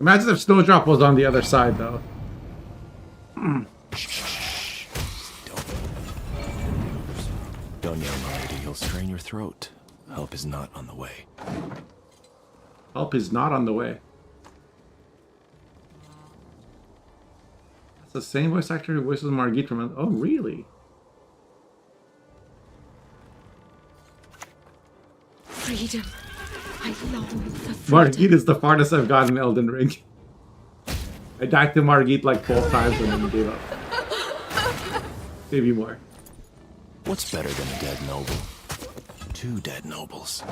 Imagine if Snowdrop was on the other side, though.
Don't yell, my lady. You'll strain your throat. Help is not on the way.
Help is not on the way. That's the same voice actor who voices Margit from... Oh, really?
Freedom. I long for freedom.
Margit is the farthest I've gotten in Elden Ring. I died to Margit like 12 times and then gave up. Maybe more.
What's better than a dead noble? 2 dead nobles.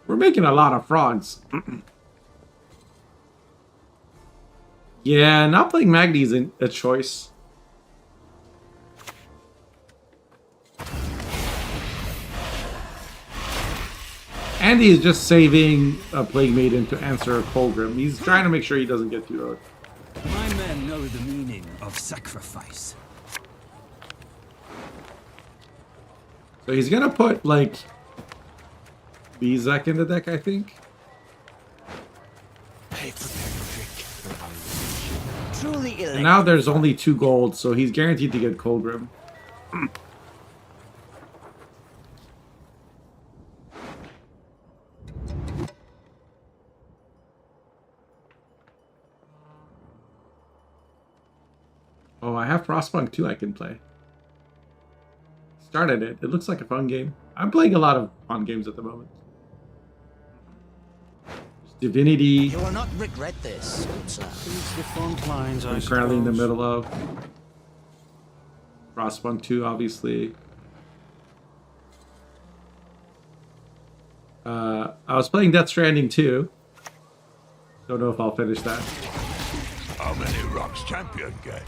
We're making a lot of frogs. Yeah, not playing Magni isn't a choice. Andy is just saving a Plague Maiden to answer a Colgrim. He's trying to make sure he doesn't get too old.
My men know the meaning of sacrifice.
So he's gonna put, like, Bizek in the deck, I think.
Hey, prepare your drink. Truly
And now there's only 2 gold, so he's guaranteed to get Colgrim. Oh, I have Frostpunk too I can play. Started it. It looks like a fun game. I'm playing a lot of fun games at the moment. There's Divinity.
You will not regret this, good sir.
These the front lines, I
I'm currently in the
suppose.
middle of. Frostpunk 2, obviously. I was playing Death Stranding 2. Don't know if I'll finish that.
How many rocks champion get?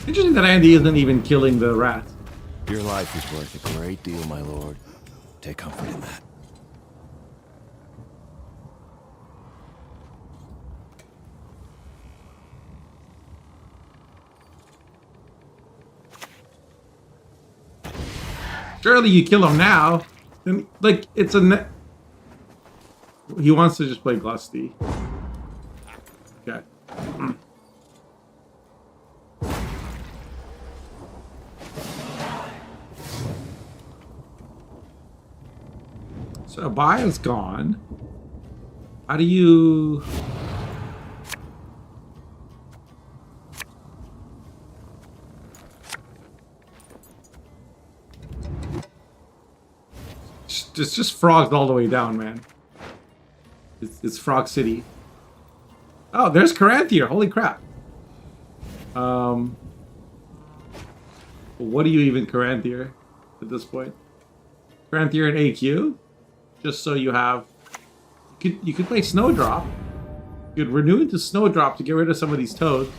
Interesting that Andy isn't even killing the rat.
Your life is worth a great deal, my lord. Take comfort in that.
Surely you kill him now. Then, like, it's a... He wants to just play Glusty. Okay. So Abaya's gone. How do you... It's just frogs all the way down, man. It's Frog City. Oh, there's Caranthier. Holy crap. What do you even Caranthier at this point? Caranthier and AQ? Just so you have... You could play Snowdrop. You could renew into Snowdrop to get rid of some of these toads.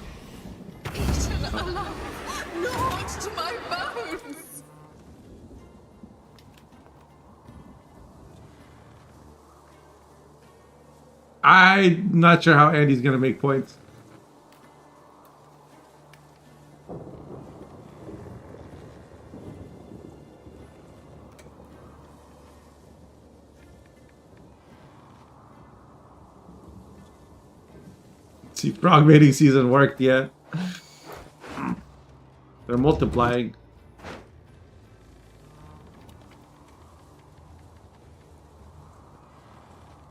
I'm not sure how Andy's gonna make points. See, frog mating season worked yet. They're multiplying.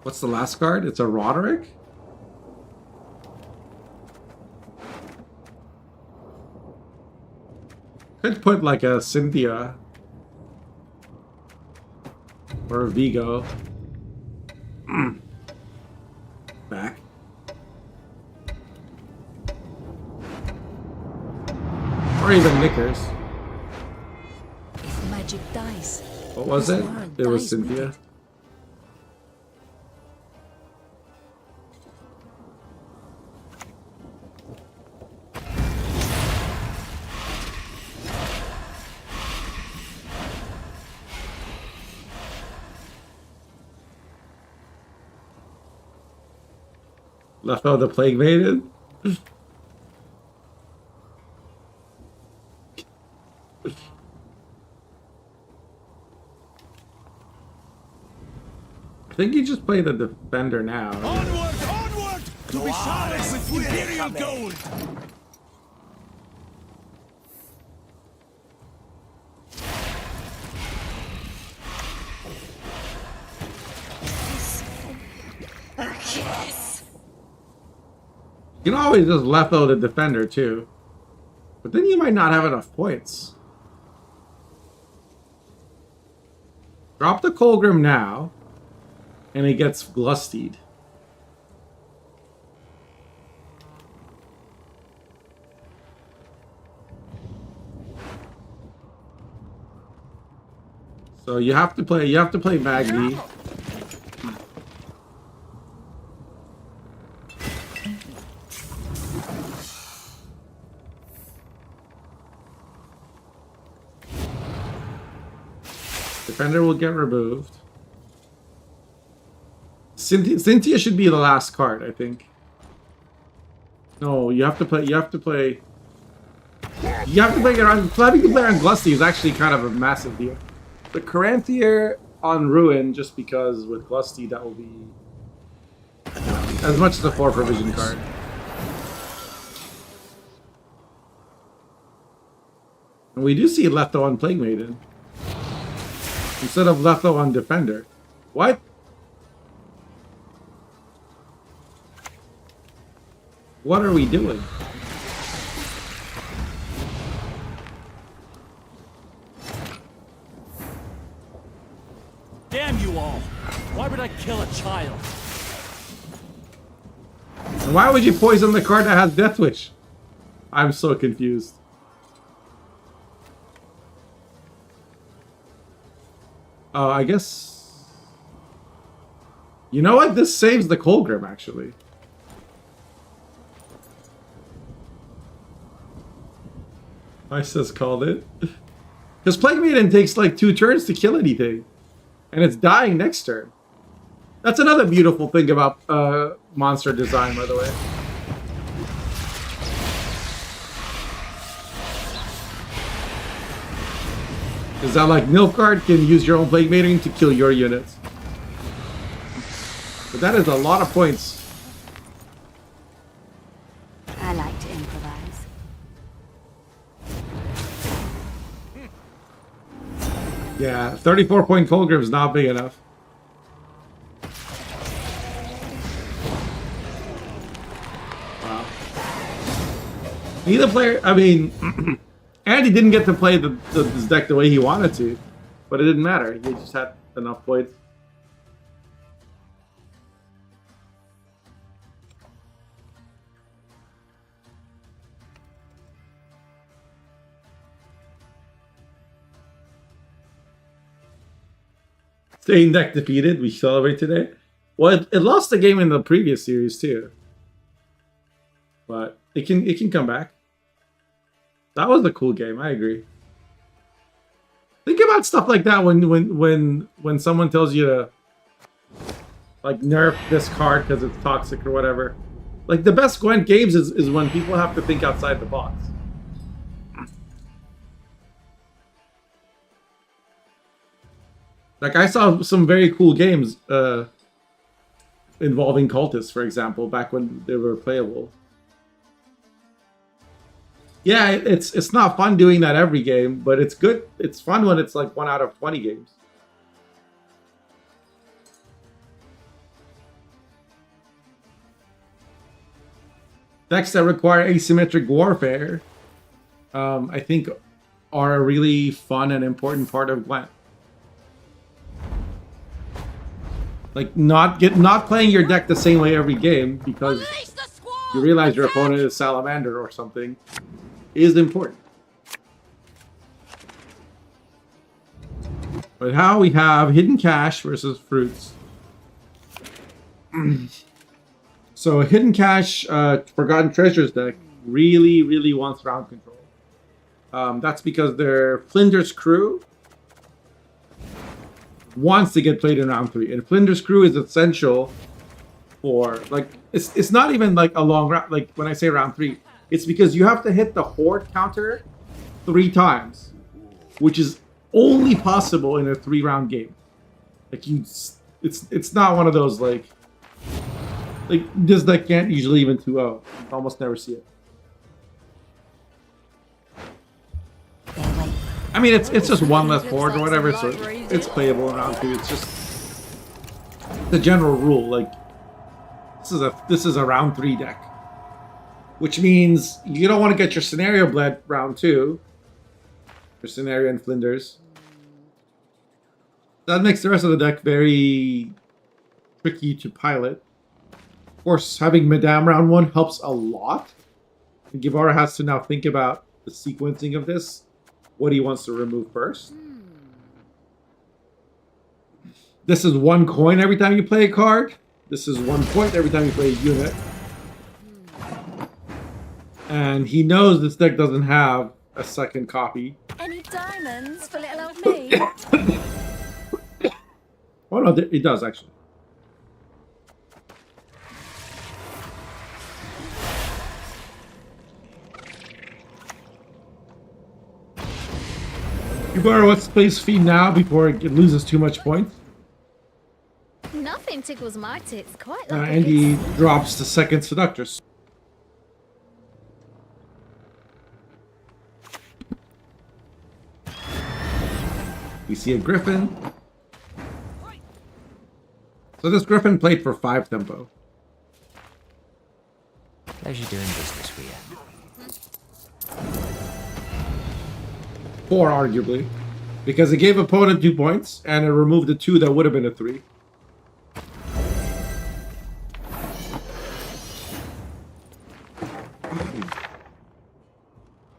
What's the last card? It's a Roderick? Could put like a Cynthia. Or a Vigo. Back. Or even Knickers.
If magic dies.
What was
this
it?
world
It was
dies with
Cynthia.
it.
Left out the Plague Maiden. I think you just play the Defender now.
Onward, onward! To be showered with Imperial gold!
You can always just left out the Defender too. But then you might not have enough points. Drop the Colgrim now. And he gets Glustied. So you have to play Magni. Defender will get removed. Cynthia should be the last card, I think. No, you have to play around. Having to play on Glusty is actually kind of a massive deal. The Caranthier on Ruin, just because with Glusty that will be as much as a 4 provision card. And we do see Letho on Plague Maiden instead of Letho on Defender. What? What are we doing?
Why would I kill a child?
And why would you poison the card that has Death Wish? I'm so confused. I guess... You know what? This saves the Colgrim, actually. I just called it. Because Plague Maiden takes like 2 turns to kill anything. And it's dying next turn. That's another beautiful thing about monster design, by the way. Is that like Nilfgaard can use your own Plague Maiden to kill your units. But that is a lot of points.
I like to improvise.
Yeah, 34-point Colgrim is not big enough. Wow. Neither player, I mean, Andy didn't get to play this deck the way he wanted to, but it didn't matter. He just had enough points. Staying deck defeated, we celebrate today. Well, it lost the game in the previous series too, but it can come back. That was a cool game. I agree. Think about stuff like that when someone tells you to like nerf this card because it's toxic or whatever. Like the best Gwent games is when people have to think outside the box. Like I saw some very cool games involving cultists, for example, back when they were playable. Yeah, it's not fun doing that every game, but it's good. It's fun when it's like 1 out of 20 games. Decks that require asymmetric warfare, I think, are a really fun and important part of Gwent. Like not playing your deck the same way every game because you realize your opponent is Salamander or something is important. But how we have Hidden Cache versus Fruits. So Hidden Cache Forgotten Treasures deck really wants round control. That's because their Flinders crew wants to get played in round 3, and Flinders crew is essential for like it's not even like a long round. Like when I say round 3, it's because you have to hit the horde counter 3 times, which is only possible in a 3-round game. Like it's not one of those like this deck can't usually even 2-0. You almost never see it. I mean, it's just 1 less horde or whatever, so it's playable in round 2. It's just the general rule. Like this is a round 3 deck, which means you don't want to get your scenario bled round 2. Your scenario and Flinders. That makes the rest of the deck very tricky to pilot. Of course, having Madame round 1 helps a lot. And Gavara has to now think about the sequencing of this. What he wants to remove first. This is 1 coin every time you play a card. This is 1 point every time you play a unit. And he knows this deck doesn't have a second copy.
Any diamonds for little old me?
Oh no, it does actually. Gavara, what's place feed now before it loses too much points?
Nothing tickles my tits quite like
And he drops the second Seductress. We see a Griffin. So this Griffin played for 5 tempo.
Pleasure doing business with you.
4, arguably, because it gave opponent 2 points and it removed the 2 that would have been a 3.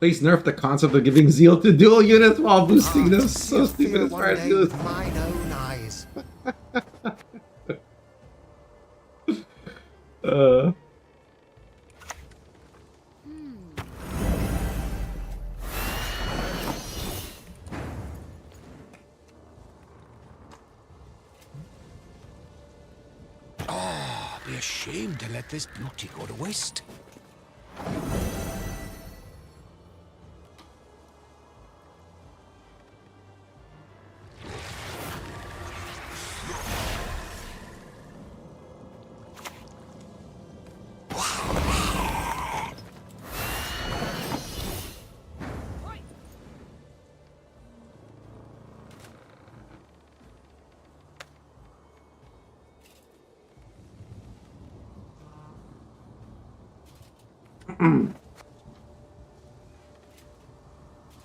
Please nerf the concept of giving zeal to dual units while boosting them. So stupid as far as goes.
Mine own eyes.
Be ashamed to let this beauty go to waste.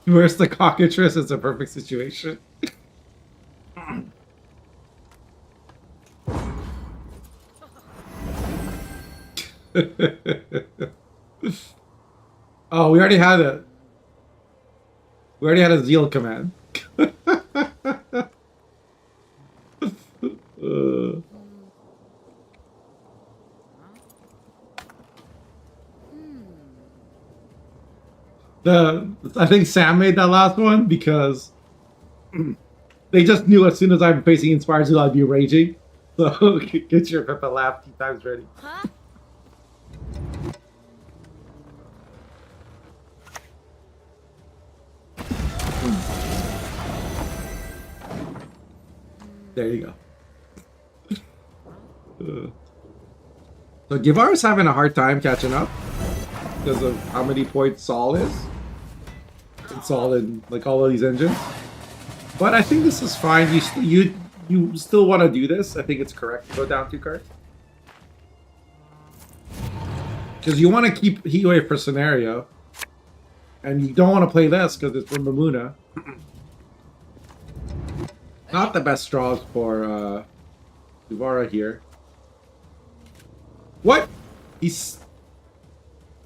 Where's the cockatrice? It's a perfect situation. Oh, we already had it. We already had a zeal command. I think Sam made that last one because they just knew as soon as I'm facing Inspired Zeal, I'd be raging. So get your Peppa laugh 2 times ready.
Huh?
There you go. So Gavara's having a hard time catching up because of how many points Saul is. It's all in like all of these engines. But I think this is fine. You still want to do this. I think it's correct to go down 2 cards. Because you want to keep Heatwave for scenario. And you don't want to play this because it's from Mamuna. Not the best straws for Gavara here. What? He's...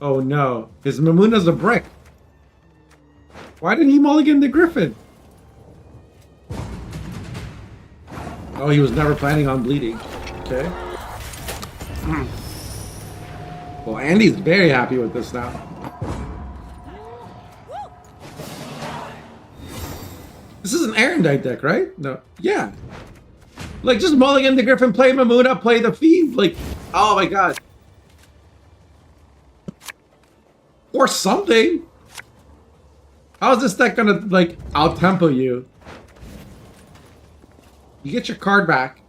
Oh no. His Mamuna's a brick. Why didn't he mulligan the Griffin? Oh, he was never planning on bleeding. Okay. Well, Andy's very happy with this now. This is an Erendite deck, right? No. Yeah. Like, just mulligan the Griffin, play Mamuna, play the Fiend. Like, oh my god. Or something. How is this deck gonna, like, out-tempo you? You get your card back.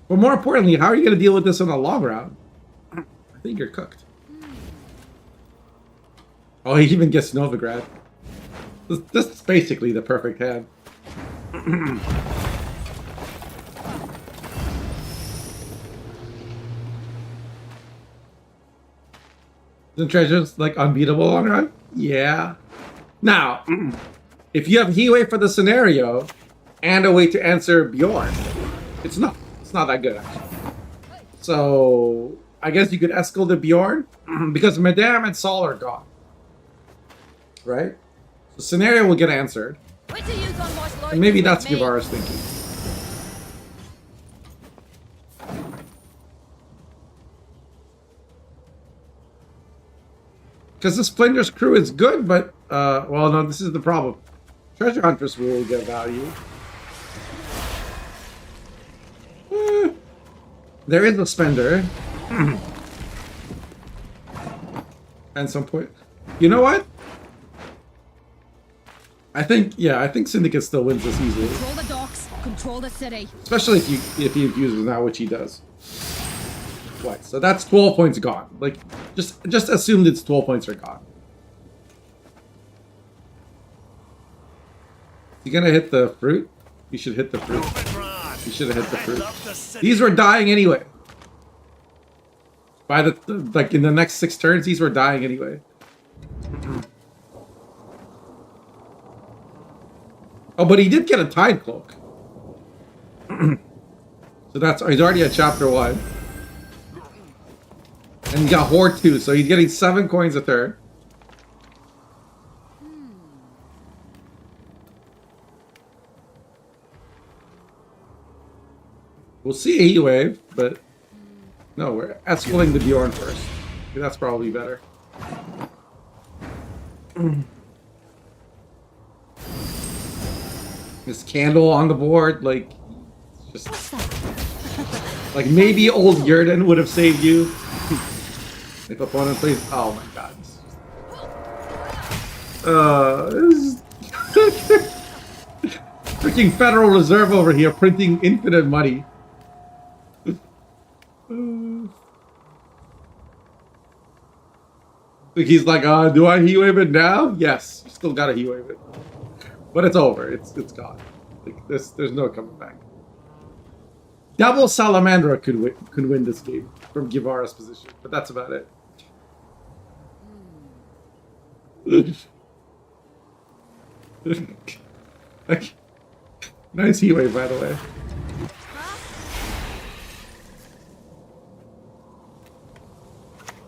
But more importantly, how are you gonna deal with this in the long round? I think you're cooked. Oh, he even gets Novigrad. This is basically the perfect hand. Isn't Treasure's like unbeatable long run? Yeah. Now, if you have Heatwave for the scenario and a way to answer Bjorn, it's not that good actually. So I guess you could Eskel the Bjorn because Madame and Saul are gone. Right? The scenario will get answered. And maybe that's Gavara's thinking. Because the Splender's crew is good, but, well, no, this is the problem. Treasure Huntress will get value. There is a Spender. And some point. You know what? I think Syndicate still wins this easily.
Control the docks, control the city.
Especially if he infuses now, which he does. Twice. So that's 12 points gone. Like, just assume that 12 points are gone. You gonna hit the fruit? You should hit the fruit. You should have hit the fruit. These were dying anyway. By the like in the next 6 turns, these were dying anyway. Oh, but he did get a Tide Cloak. So that's he's already at chapter 1. And he got Horde too, so he's getting 7 coins a turn. We'll see a heat wave, but no, we're escaling the Bjorn first. That's probably better. This candle on the board, like, just like maybe old Yurden would have saved you if opponent plays. Oh my god! This is freaking Federal Reserve over here printing infinite money. He's like, do I heat wave it now? Yes, you still gotta heat wave it. But it's over. It's gone. Like there's no coming back. Double Salamandra could win this game from Gavara's position, but that's about it. Nice heat wave, by the way.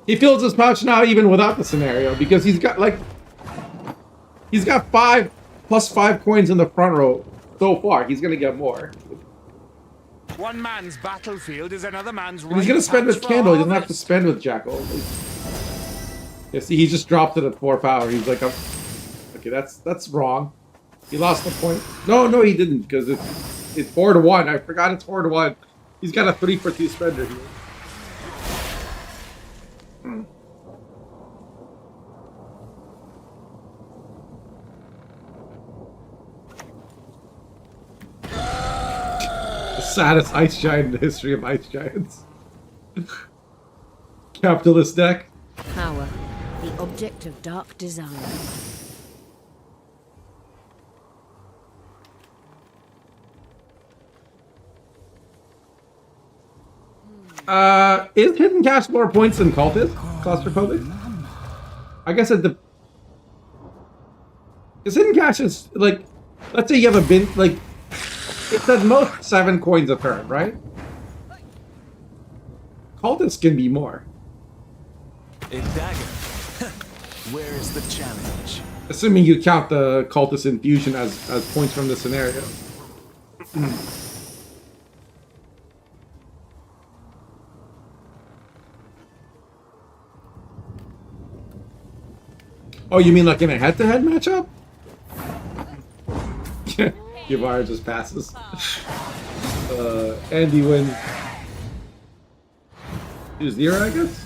He fills his pouch now even without the scenario because he's got 5 plus 5 coins in the front row so far. He's gonna get more.
One man's battlefield is another man's.
And he's gonna spend with Candle. He doesn't have to spend with Jackal. Yeah, see, he just dropped it at 4 power. He's like, okay, that's wrong. He lost the point. No, he didn't because it's 4-1. I forgot it's 4-1. He's got a 3-for-2 spender here. The saddest ice giant in the history of ice giants. Capitalist deck.
Power, the object of dark desire.
Is Hidden Cash more points than Cultist? Claustrophobic? I guess it the. Because Hidden Cash is like, let's say you have a bin, like, it's at most 7 coins a turn, right? Cultist can be more.
A dagger. Where is the challenge?
Assuming you count the Cultist infusion as points from the scenario. Oh, you mean like in a head-to-head matchup? Gavara just passes. Andy wins. 2-0, I guess?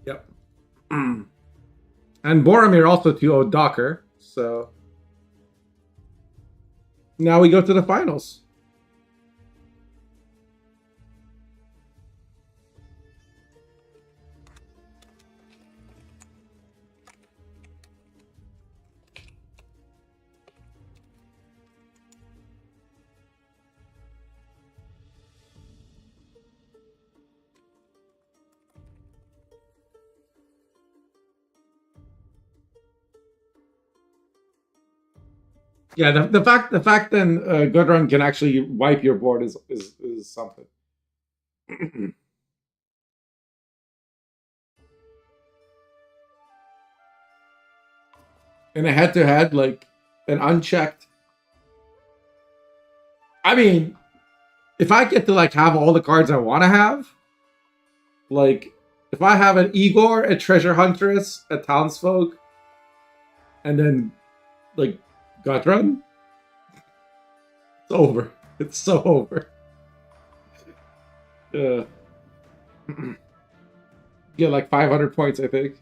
Yep. And Boramir also 2-0 Docker, so... Now we go to the finals. Yeah, the fact then Gudrun can actually wipe your board is something. In a head-to-head, like an unchecked. I mean, if I get to like have all the cards I want to have, like if I have an Igor, a Treasure Huntress, a Townsfolk, and then like Gudrun, it's over. It's so over. Get like 500 points, I think.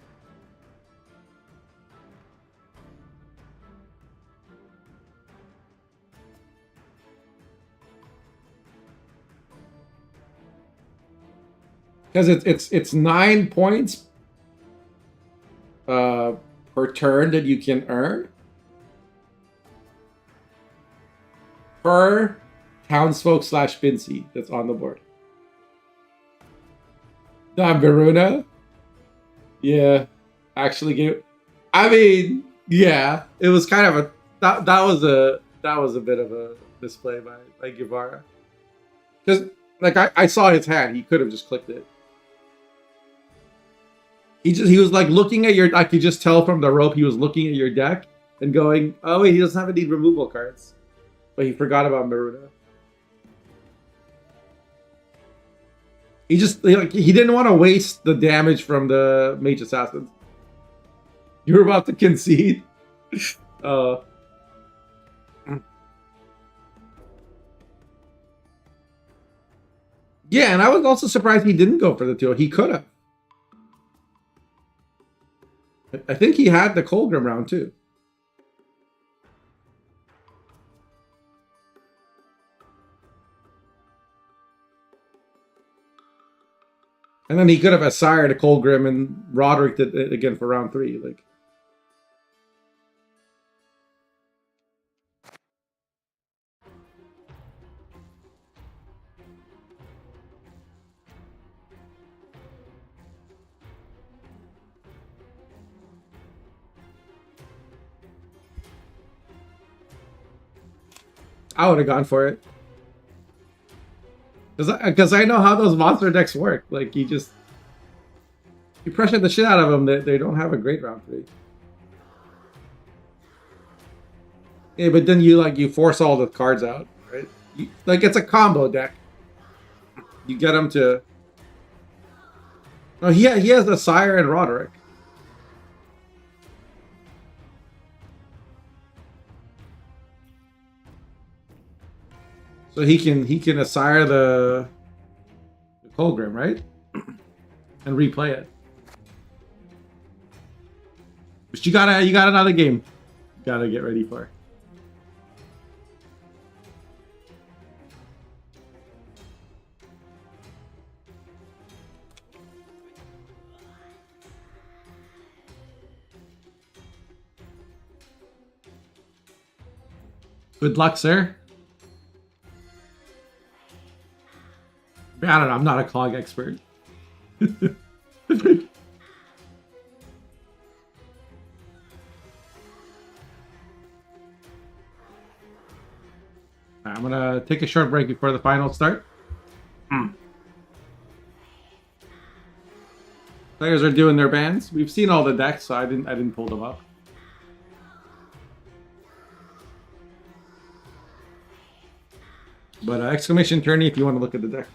Because it's 9 points per turn that you can earn per townsfolk / Fincy that's on the board. Damn, Veruna. Yeah, actually gave. I mean, yeah, it was kind of a that was a bit of a display by Gavara. Because Like I saw his hand. He could have just clicked it. He was like looking at your. I could just tell from the rope he was looking at your deck and going, "Oh wait, he doesn't have any removal cards," but he forgot about Maruda. He just he didn't want to waste the damage from the Mage Assassins. You were about to concede. Yeah, and I was also surprised he didn't go for the 2. He could have. I think he had the Colgrim round too. And then he could have assired a Colgrim and Roderick did it again for round 3. Like, I would have gone for it. Because I know how those monster decks work. Like, you pressure the shit out of them. They don't have a great round 3. Yeah, but then you force all the cards out, right? Like, it's a combo deck. You get them to... No, he has the Sire and Roderick. So he can assire the Colgrim, right? And replay it. But you got another game. You gotta get ready for. Good luck, sir. I don't know. I'm not a clog expert. I'm gonna take a short break before the finals start. Players are doing their bans. We've seen all the decks, so I didn't pull them up. But exclamation tourney if you want to look at the deck.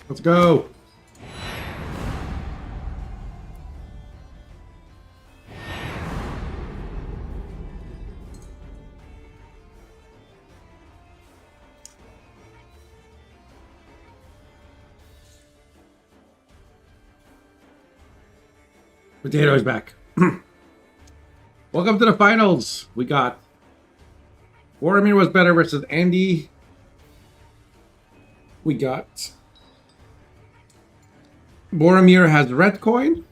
Let's go. Potato is back. Welcome to the finals. We got Boramir was better versus Andy. We got Boramir has red coin,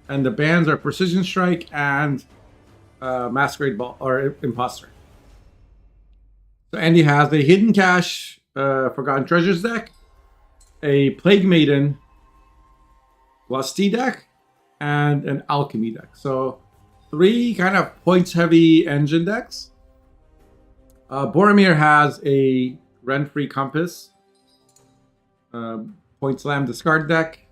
and the bands are Precision Strike and Masquerade Ball or Imposter. So Andy has a Hidden Cache, Forgotten Treasures deck, a Plague Maiden, Lusty deck, and an Alchemy deck. So 3 kind of points-heavy engine decks. Boramir has a Rent-Free Compass, Point Slam discard deck,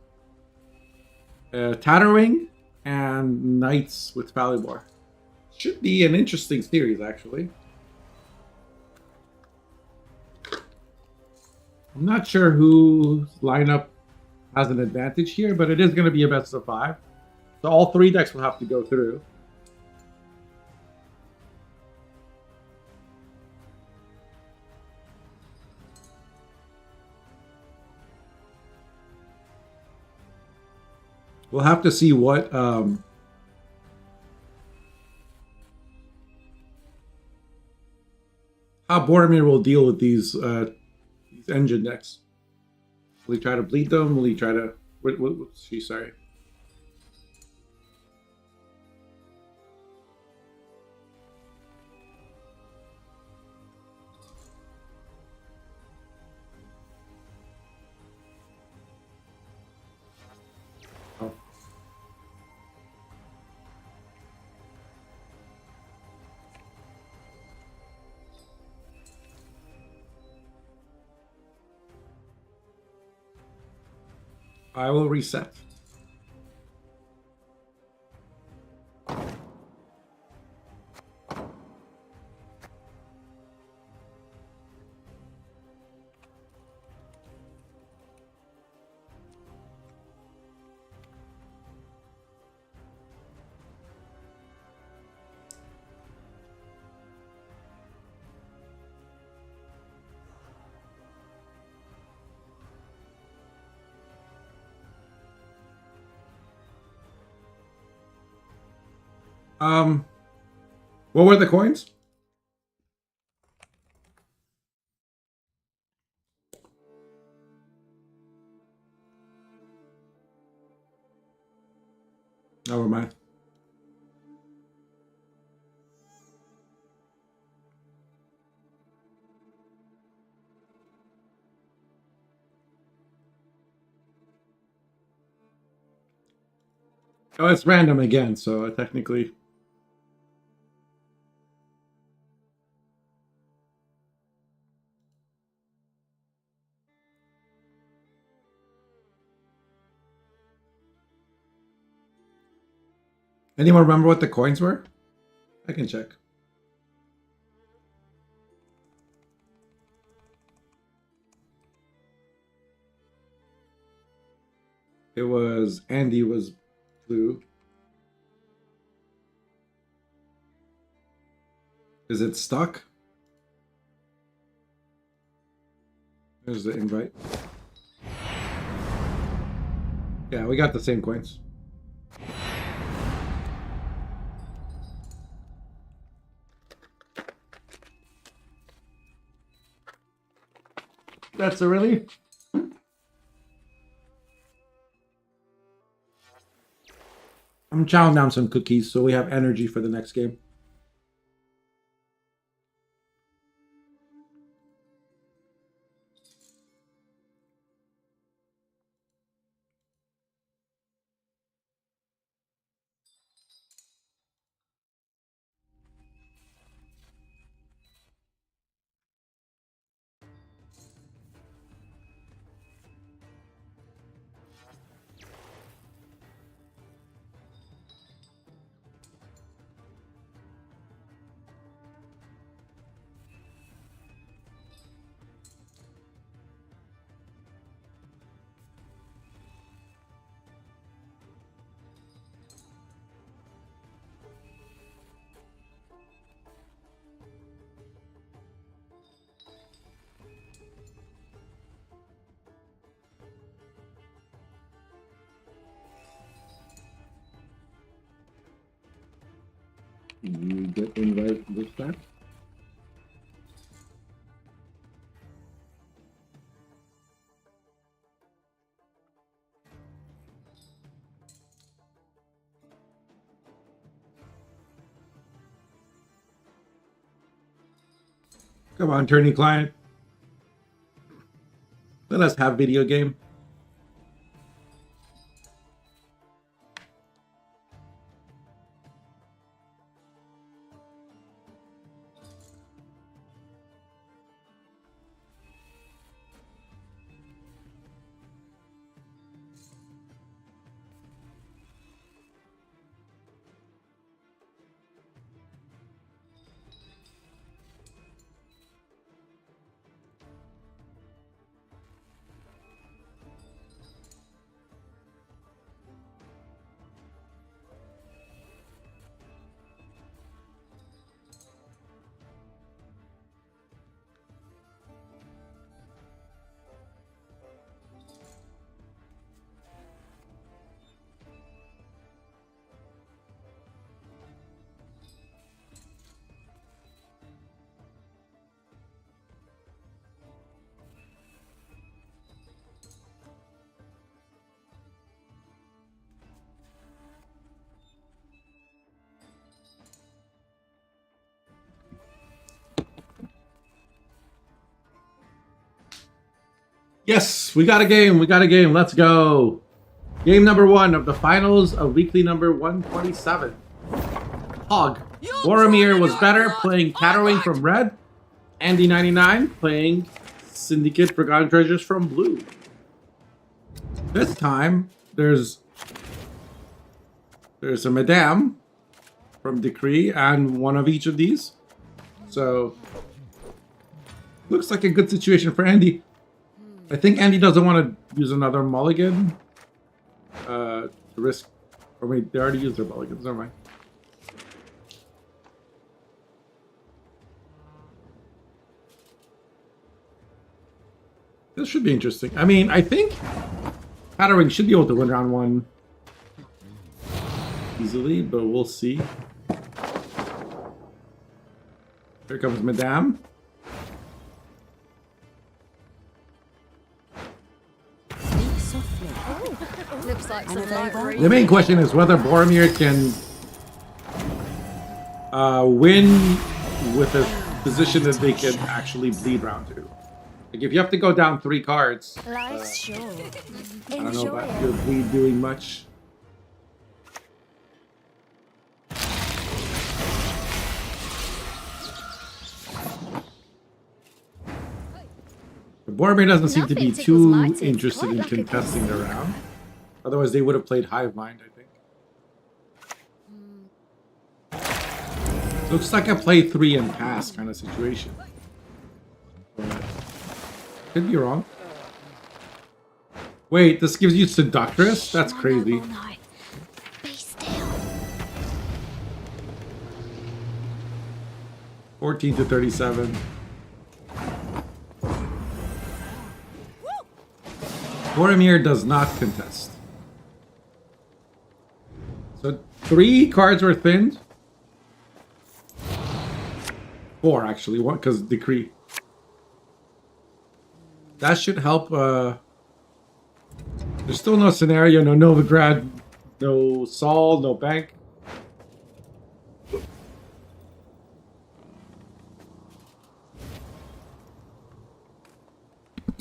Tatterwing, and Knights with Falibor. Should be an interesting series, actually. I'm not sure whose lineup has an advantage here, but it is going to be a best of 5. So all 3 decks will have to go through. We'll have to see what how Boramir will deal with these engine decks. Will he try to bleed them? Will he try to... What's she? Sorry. Oh. I will reset. What were the coins? Never mind. Oh, it's random again, so technically... Anyone remember what the coins were? I can check. It was Andy was blue. Is it stuck? There's the invite. Yeah, we got the same coins. That's a relief. I'm chowing down some cookies so we have energy for the next game. You get invited this time. Come on, attorney client. Let us have video game. Yes, we got a game. We got a game. Let's go. Game number 1 of the finals of weekly number 127. Hog. Boramir was better playing Cattering from red. Andy 99 playing Syndicate Forgotten Treasures from blue. This time there's a Madame from Decree and one of each of these. So looks like a good situation for Andy. I think Andy doesn't want to use another mulligan to risk. Or wait, they already used their mulligans. Never mind. This should be interesting. I mean, I think Pattering should be able to win round 1 easily, but we'll see. Here comes Madame.
Looks like some light.
The main question is whether Boramir can win with a position that they can actually bleed round 2. Like if you have to go down 3 cards,
Life's short.
I don't know about your bleed doing much. But Boramir doesn't seem to be too interested in contesting the round. Otherwise, they would have played Hive Mind, I think. Looks like a play 3 and pass kind of situation. But could be wrong. Wait, this gives you Seductress? That's crazy.
Be still.
14 to 37. Boramir does not contest. So 3 cards were thinned. 4 actually, 1 because Decree. That should help. There's still no scenario, no Novigrad, no Sol, no Bank.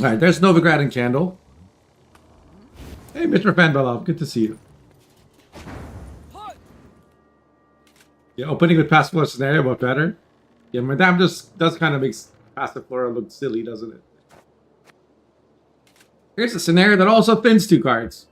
Alright, there's Novigrad and Candle. Hey, Mr. Fanbelov, good to see you. Yeah, opening with Passiflora scenario, but better. Yeah, Madame just does kind of makes Passiflora look silly, doesn't it? Here's a scenario that also thins 2 cards.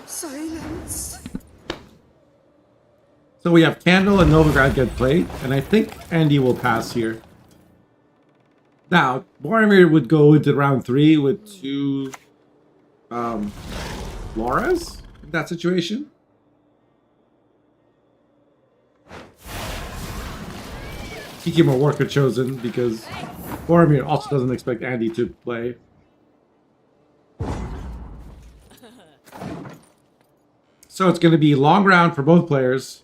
Silence.
So we have Candle and Novigrad get played, and I think Andy will pass here. Now, Boramir would go into round 3 with 2 Lauras in that situation. Kikimo Worker chosen because Boramir also doesn't expect Andy to play. So it's going to be long round for both players.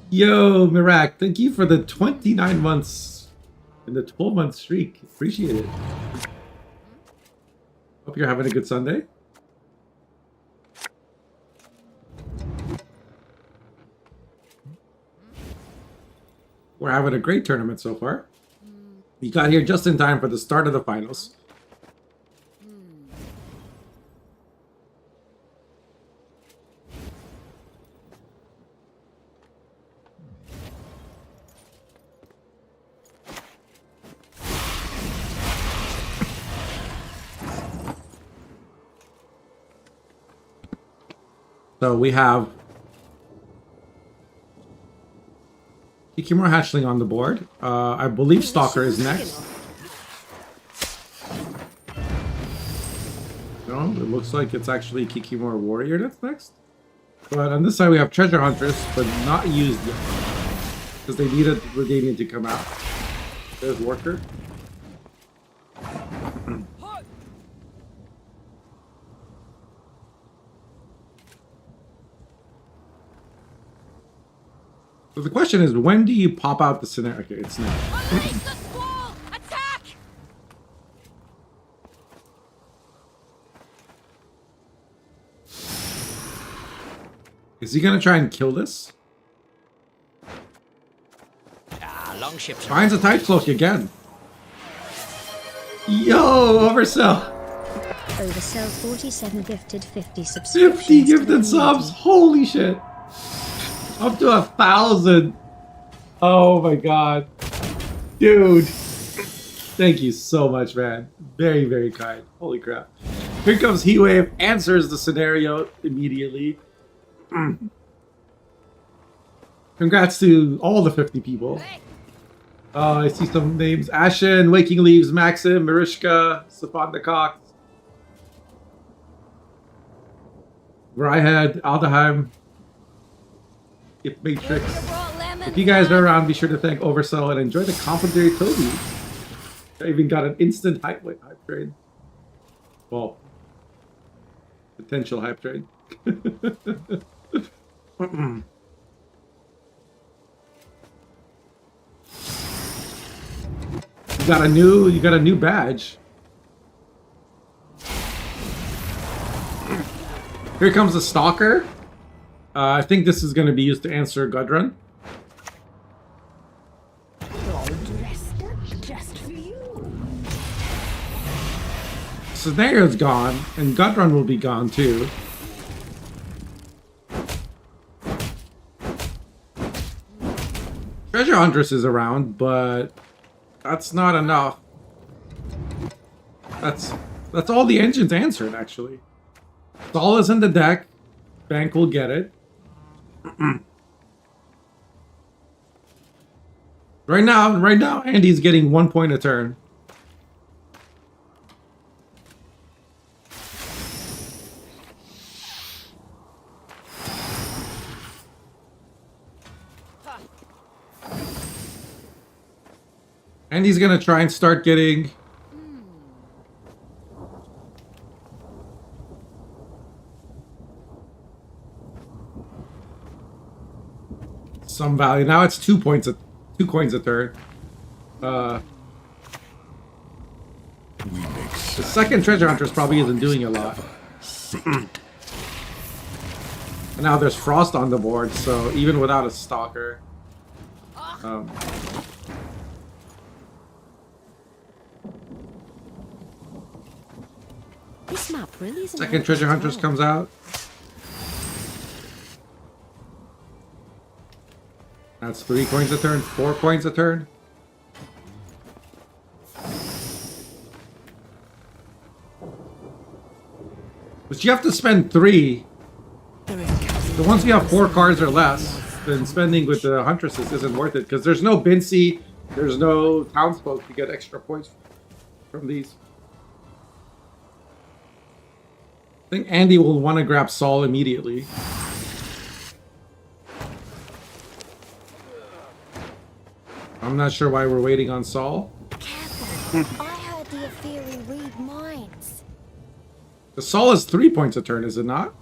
Yo, Mirak, thank you for the 29 months and the 12-month streak. Appreciate it. Hope you're having a good Sunday. We're having a great tournament so far. We got here just in time for the start of the finals. So we have Kikimura Hatchling on the board. I believe Stalker is next. No, it looks like it's actually Kikimura Warrior that's next. But on this side we have Treasure Huntress, but not used yet. Because they needed Redanian to come out. There's Worker. So the question is, when do you pop out the scenario? Okay, it's now.
Unleash the squall! Attack!
Is he gonna try and kill this?
Longships.
Finds a tight cloak again. Yo, oversell.
Oversell 47 gifted 50 subscriptions.
50 gifted subs. Holy shit. Up to 1,000. Oh my god. Dude. Thank you so much, man. Very, very kind. Holy crap. Here comes Heatwave. Answers the scenario immediately. Congrats to all the 50 people. I see some names. Ashen, Waking Leaves, Maxim, Marishka, Safanda Cox, Ryhead, Aldeheim, If Matrix. If you guys are around, be sure to thank Oversell and enjoy the complimentary Toby. I even got an instant hype train. Well, potential hype train. You got a new badge. Here comes the Stalker. I think this is going to be used to answer Gudrun. Scenario's gone, and Gudrun will be gone too. Treasure Huntress is around, but that's not enough. That's all the engines answered, actually. All is in the deck. Bank will get it. Right now, Andy's getting 1 point a turn. And he's gonna try and start getting some value. Now it's 2 coins a turn. The second Treasure Huntress probably isn't doing a lot. And now there's Frost on the board, so even without a Stalker.
This map really isn't.
Second Treasure Huntress comes out. That's 3 coins a turn, 4 coins a turn. But you have to spend 3. The ones you have 4 cards or less, then spending with the Huntresses isn't worth it because there's no Bincy, there's no Townsfolk to get extra points from these. I think Andy will want to grab Saul immediately. I'm not sure why we're waiting on Saul.
Careful. I heard the Aetheri read minds.
The Saul is 3 points a turn, is it not?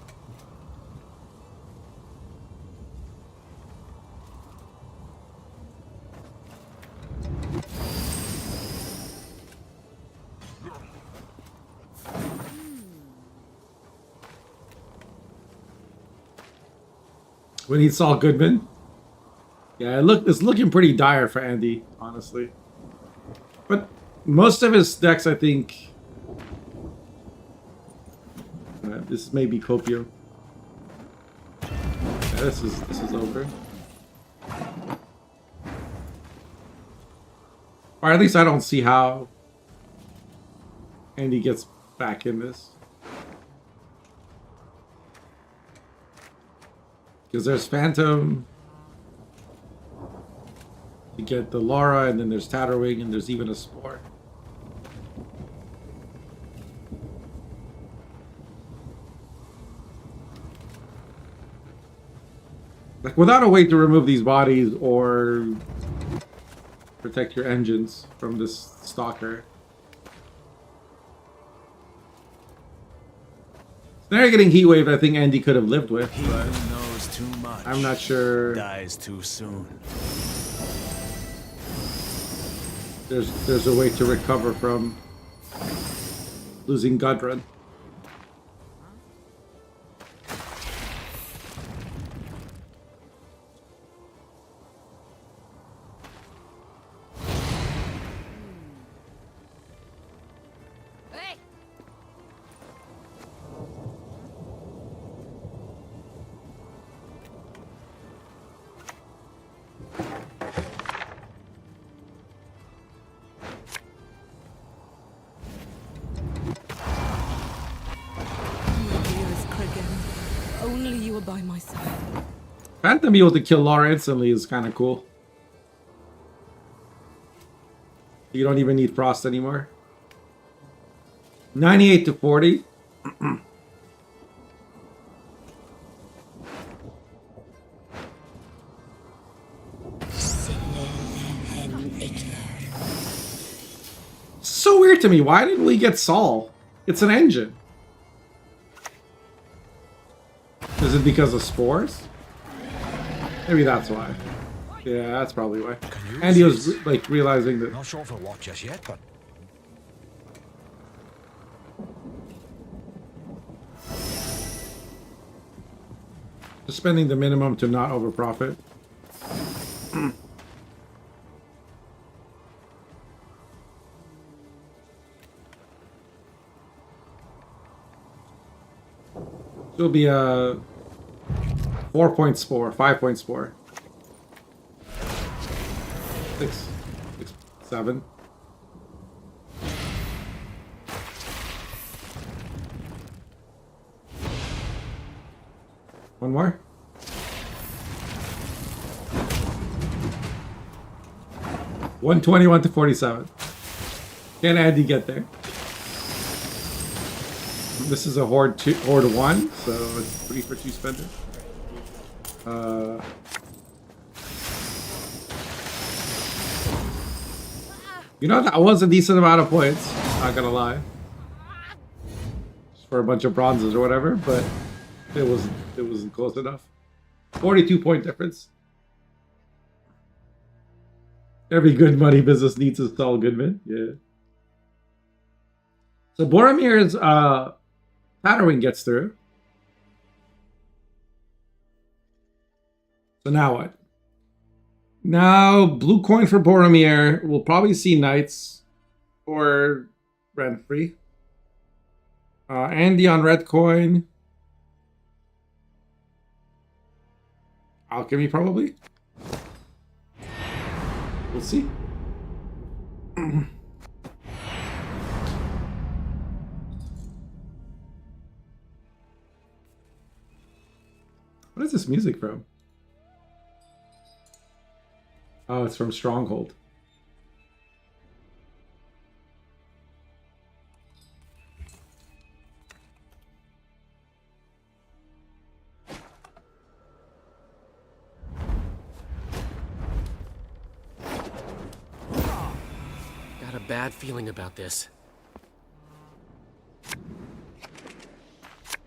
We need Saul Goodman. Yeah, it's looking pretty dire for Andy, honestly. But most of his decks, I think. This may be Copium. Yeah, this is over. Or at least I don't see how Andy gets back in this. Because there's Phantom. You get the Laura, and then there's Tatterwing, and there's even a Spore. Like, without a way to remove these bodies or protect your engines from this Stalker. They're getting Heat Wave, I think Andy could have lived with, but
knows too much.
I'm not sure.
Dies too soon.
There's a way to recover from losing Gudrun.
Hey!
Only you are by my side.
Phantom being able to kill Laura instantly is kind of cool. You don't even need Frost anymore. 98 to 40. So weird to me. Why didn't we get Saul? It's an engine. Is it because of spores? Maybe that's why. Yeah, that's probably why. And he was like realizing that.
Not sure if it'll work just yet, but
Just spending the minimum to not over profit. It'll be a 4-point spore, 5-point spore. 6, 7. One more. $121 to 47. Can Andy get there? This is a horde 1, so it's 3 for 2 spenders. You know, that was a decent amount of points, not gonna lie. Just for a bunch of bronzes or whatever, but it wasn't close enough. 42-point difference. Every good money business needs a Saul Goodman. Yeah. So Boromir's Tatterwing gets through. So now what? Now, blue coin for Boromir. We'll probably see Knights or Renfrey. Andy on red coin. Alchemy, probably. We'll see. What is this music from? Oh, it's from Stronghold.
bad feeling about this.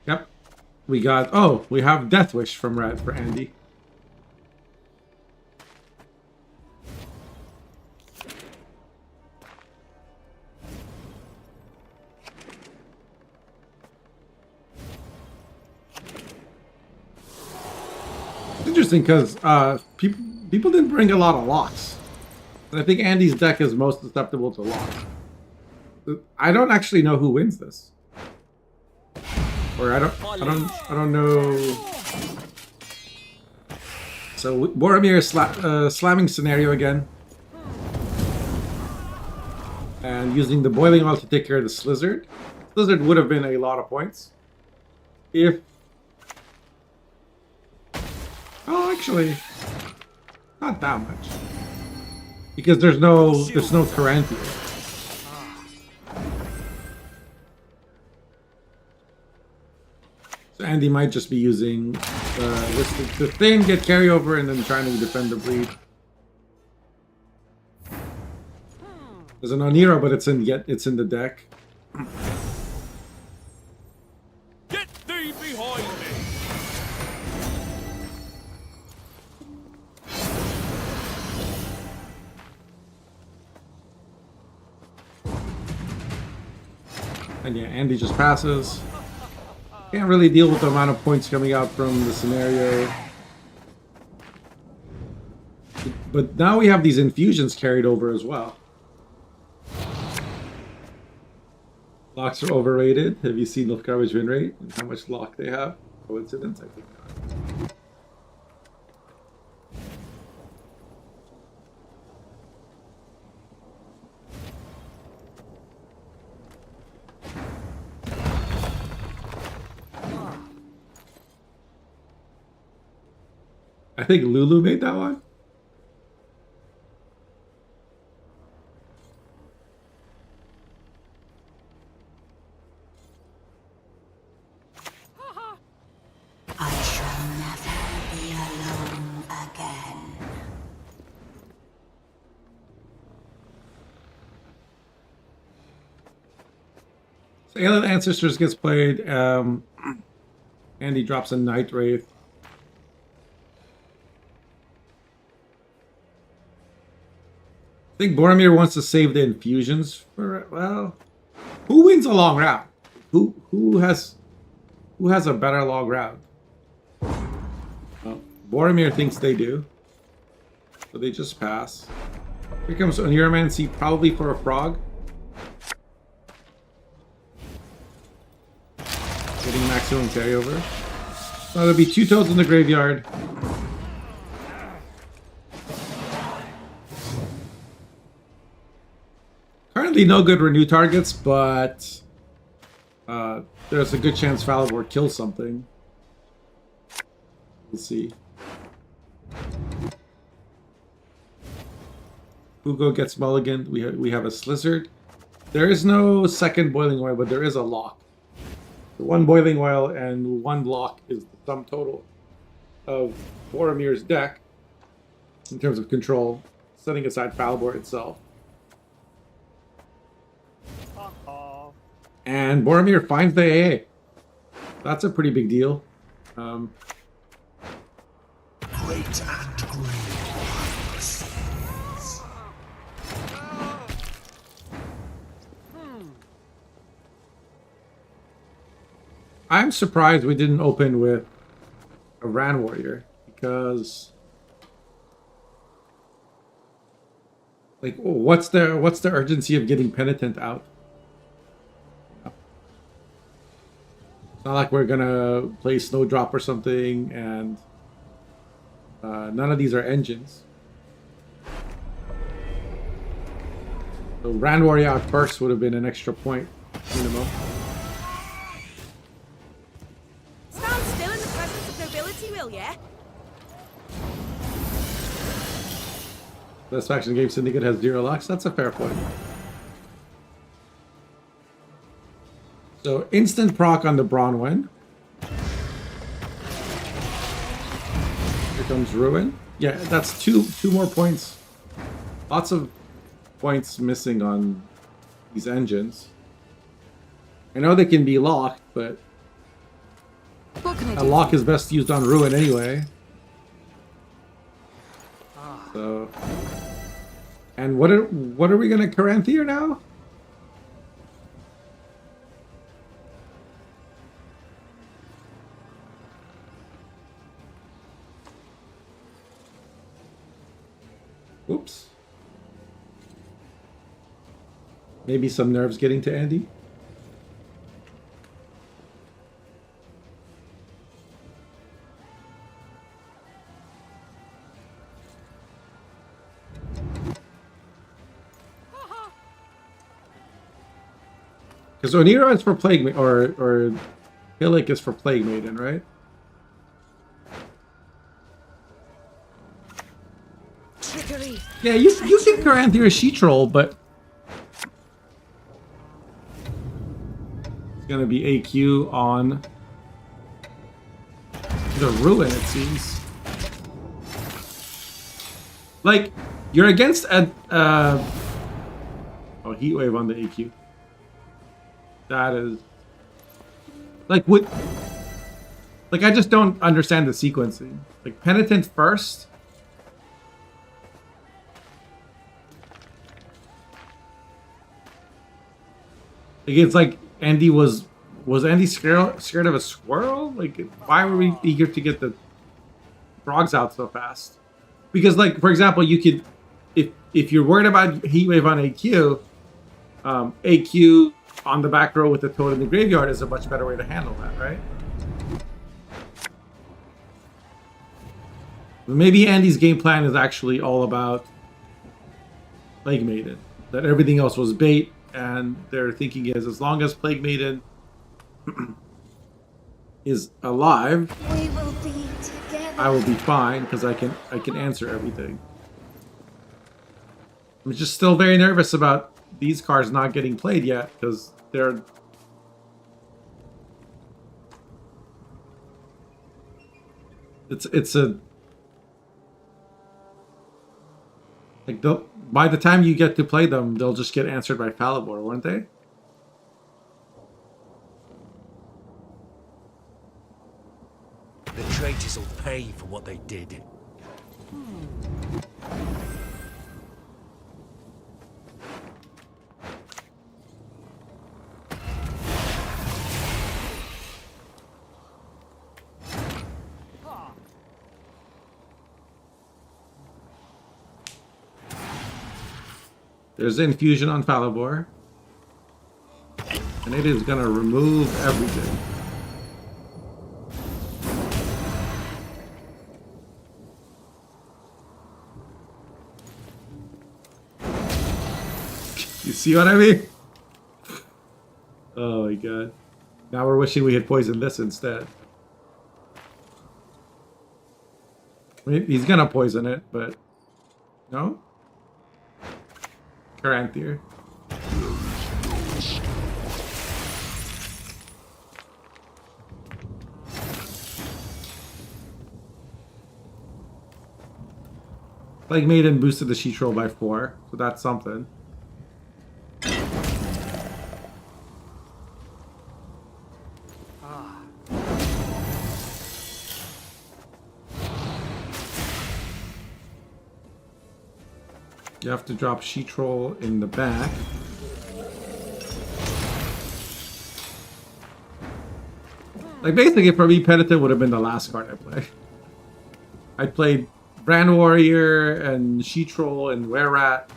Yep. We got... Oh, we have Death Wish from Red for Andy. Interesting because people didn't bring a lot of locks. And I think Andy's deck is most susceptible to lock. I don't actually know who wins this. Or I don't know. So Boramir is slamming scenario again. And using the boiling oil to take care of the Slizzard. Slizzard would have been a lot of points. If... Oh, actually, not that much. Because there's no current here. So Andy might just be using the thing, get carryover, and then trying to defend the bleed. There's an Oniro, but it's in the deck.
Get thee behind me!
And yeah, Andy just passes. Can't really deal with the amount of points coming out from the scenario. But now we have these infusions carried over as well. Locks are overrated. Have you seen Look Garbage win rate and how much lock they have? Coincidence? I think not. I think Lulu made that one.
I shall never be alone again.
So Alien Ancestors gets played. Andy drops a Night Wraith. I think Boramir wants to save the infusions for, well, who wins a long round? Who has a better long round? Well, Boramir thinks they do, so they just pass. Here comes Oniramancy, probably for a frog. Getting maximum carryover. So there'll be 2 toads in the graveyard. Currently no good renew targets, but there's a good chance Falibor kills something. We'll see. Hugo gets mulliganed. We have a Slizzard. There is no second boiling oil, but there is a lock. So 1 boiling oil and 1 block is the sum total of Boromir's deck in terms of control, setting aside Falibor itself. And Boramir finds the AA. That's a pretty big deal.
Great and grave.
I'm surprised we didn't open with a Ran Warrior, because like, what's the urgency of getting Penitent out? It's not like we're gonna play Snowdrop or something, and none of these are engines. So Ran Warrior out first would have been an extra point minimum.
Stand still in the presence of nobility, will ya?
Best faction game Syndicate has 0 locks. That's a fair point. So instant proc on the Bronwyn. Here comes Ruin. Yeah, that's two more points. Lots of points missing on these engines. I know they can be locked, but a lock is best used on Ruin anyway. So, and what are we gonna Caranthier now? Oops. Maybe some nerves getting to Andy. Because Onira is for Plague Maiden, or Hillik is for Plague Maiden, right?
Trickery.
Yeah, you can Caranthier She-Troll, but it's gonna be AQ on the Ruin, it seems. Like, you're against a Heat Wave on the AQ. That is like what? Like, I just don't understand the sequencing. Like, Penitent first. Like, it's like Andy was Andy scared of a squirrel? Like, why were we eager to get the frogs out so fast? Because, like, for example, you could, if you're worried about Heat Wave on AQ, AQ on the back row with the Toad in the Graveyard is a much better way to handle that, right? Maybe Andy's game plan is actually all about Plague Maiden. That everything else was bait, and their thinking is, as long as Plague Maiden is alive,
We will be together.
I will be fine because I can answer everything. I'm just still very nervous about these cards not getting played yet because they're it's a like by the time you get to play them, they'll just get answered by Falibor, won't they?
The traitors will pay for what they did.
There's infusion on Falibor. And it is going to remove everything. You see what I mean? Oh my god. Now we're wishing we had poisoned this instead. He's going to poison it, but... No? Caranthier. Plague Maiden boosted the She-Troll by 4, so that's something. You have to drop She-Troll in the back. Like, basically, for me, Penitent would have been the last card I played. I played Brand Warrior and She-Troll and Were-Rat.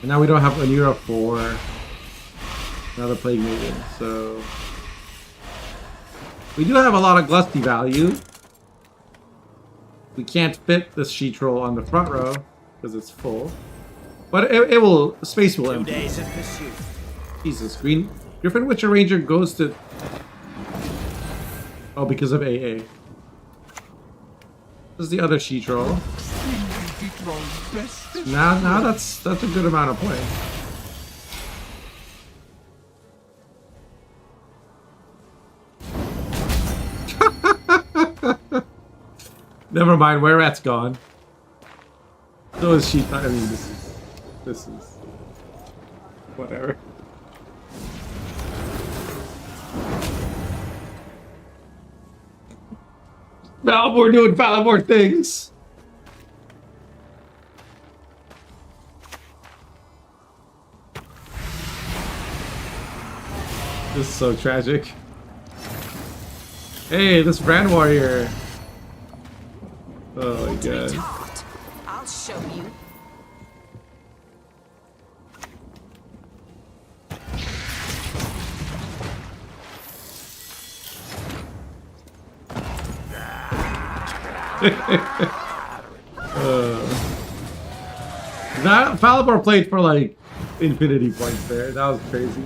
And now we don't have Onira for another Plague Maiden, so... We do have a lot of Glusty value. We can't fit this She-Troll on the front row because it's full. But it will, space will empty.
2 days of pursuit.
Jesus, Griffin Witcher Ranger goes to... Oh, because of AA. This is the other She-Troll. Now that's a good amount of play. Never mind, where rat's gone. So is she. I mean, this is whatever. Valimore doing Valimore things. This is so tragic. Hey, this Brand Warrior. Oh my god.
I'll show you.
That Valimore played for like infinity points there. That was crazy.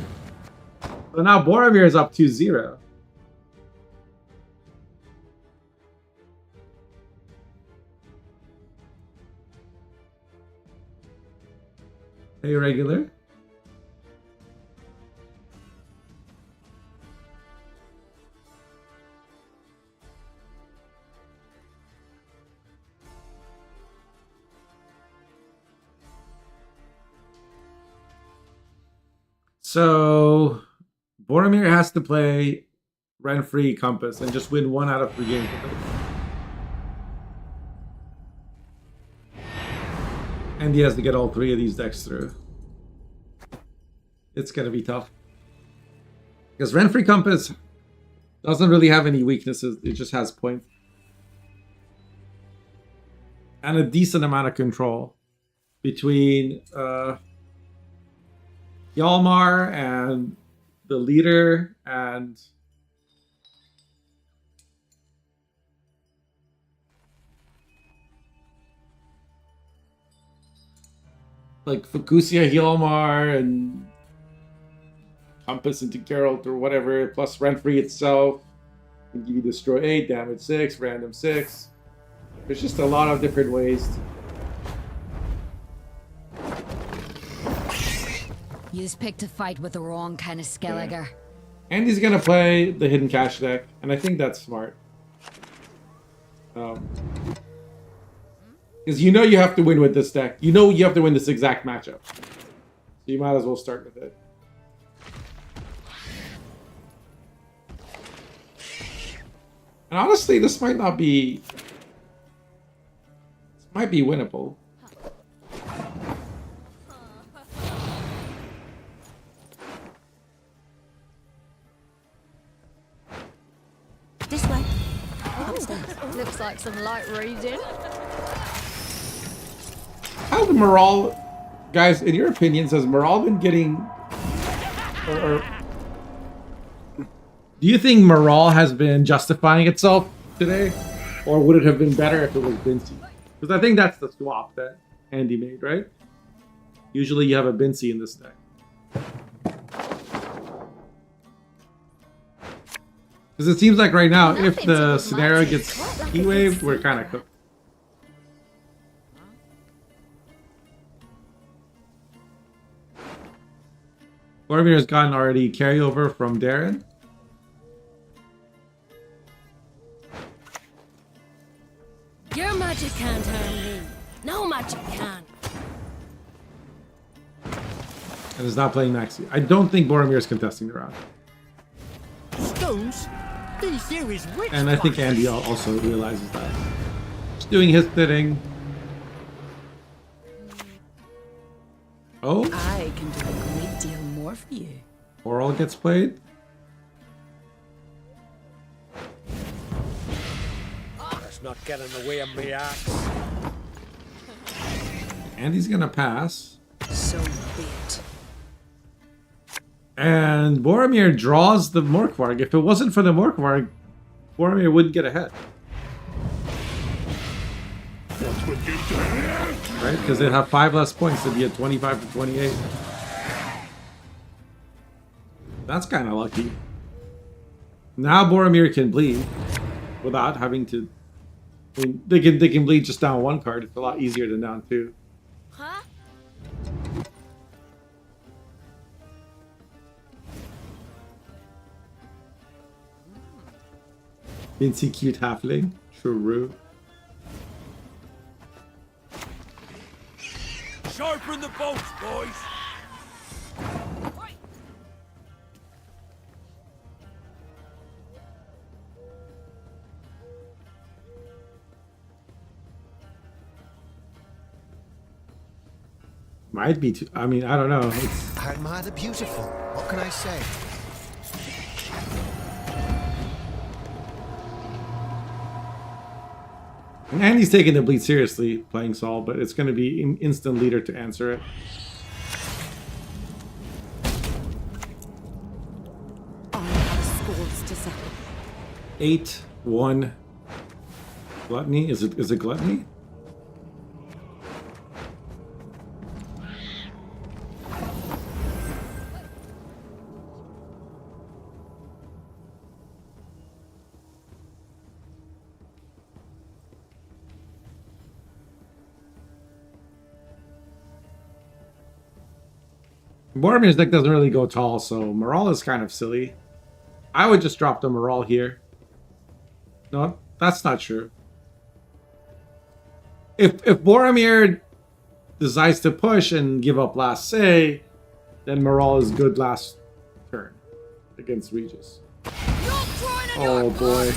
So now Boramir is up 2-0. Hey, regular. So Boramir has to play Renfree Compass and just win 1 out of 3 games with it. And he has to get all 3 of these decks through. It's gonna be tough. Because Renfree Compass doesn't really have any weaknesses, it just has points. And a decent amount of control between Hjalmar and the leader and like Fukusia, Hjalmar, and Compass into Geralt or whatever, plus Renfree itself can give you destroy 8, damage 6, random 6. There's just a lot of different ways.
You've picked a fight with the wrong kind of Skelliger.
And he's gonna play the Hidden Cache deck, and I think that's smart. Because you know you have to win with this deck. You know you have to win this exact matchup. So you might as well start with it. And honestly, this might not be... This might be winnable.
This way. Upstairs.
Looks like some light reading.
How's Morale... Guys, in your opinions, has Morale been getting... Or do you think Morale has been justifying itself today? Or would it have been better if it was Bincy? Because I think that's the swap that Andy made, right? Usually you have a Bincy in this deck. Because it seems like right now, if the scenario gets Heatwave, we're kind of cooked. Boramir has gotten already carryover from Darren.
Your magic can't harm me. No magic can.
And is not playing Maxi. I don't think Boromir is contesting the round.
Stones? These here is witch
And I think Andy also realizes that. Just doing his thing. Oh,
I can do a great deal more for you.
Oral gets played.
Let's not get in the way of me axe.
Andy's gonna pass.
So be it.
And Boromir draws the Morkvarg. If it wasn't for the Morkvarg, Boromir wouldn't get ahead. Right? Because they'd have 5 less points to be at 25 to 28. That's kind of lucky. Now Boromir can bleed without having to... I mean, they can bleed just down 1 card. It's a lot easier than down 2.
Huh?
Bincy cute halfling. True.
Sharpen the bolts, boys!
Might be too. I mean, I don't know. It's,
I admire the beautiful. What can I say?
and he's taking the bleed seriously, playing Saul, but it's going to be an instant leader to answer it.
I have scores to settle.
8-1 gluttony. Is it gluttony? Boromir's deck doesn't really go tall, so Morale is kind of silly. I would just drop the Morale here. No, that's not true. If Boramir decides to push and give up last say, then Morale is good last turn against Regis. Oh boy.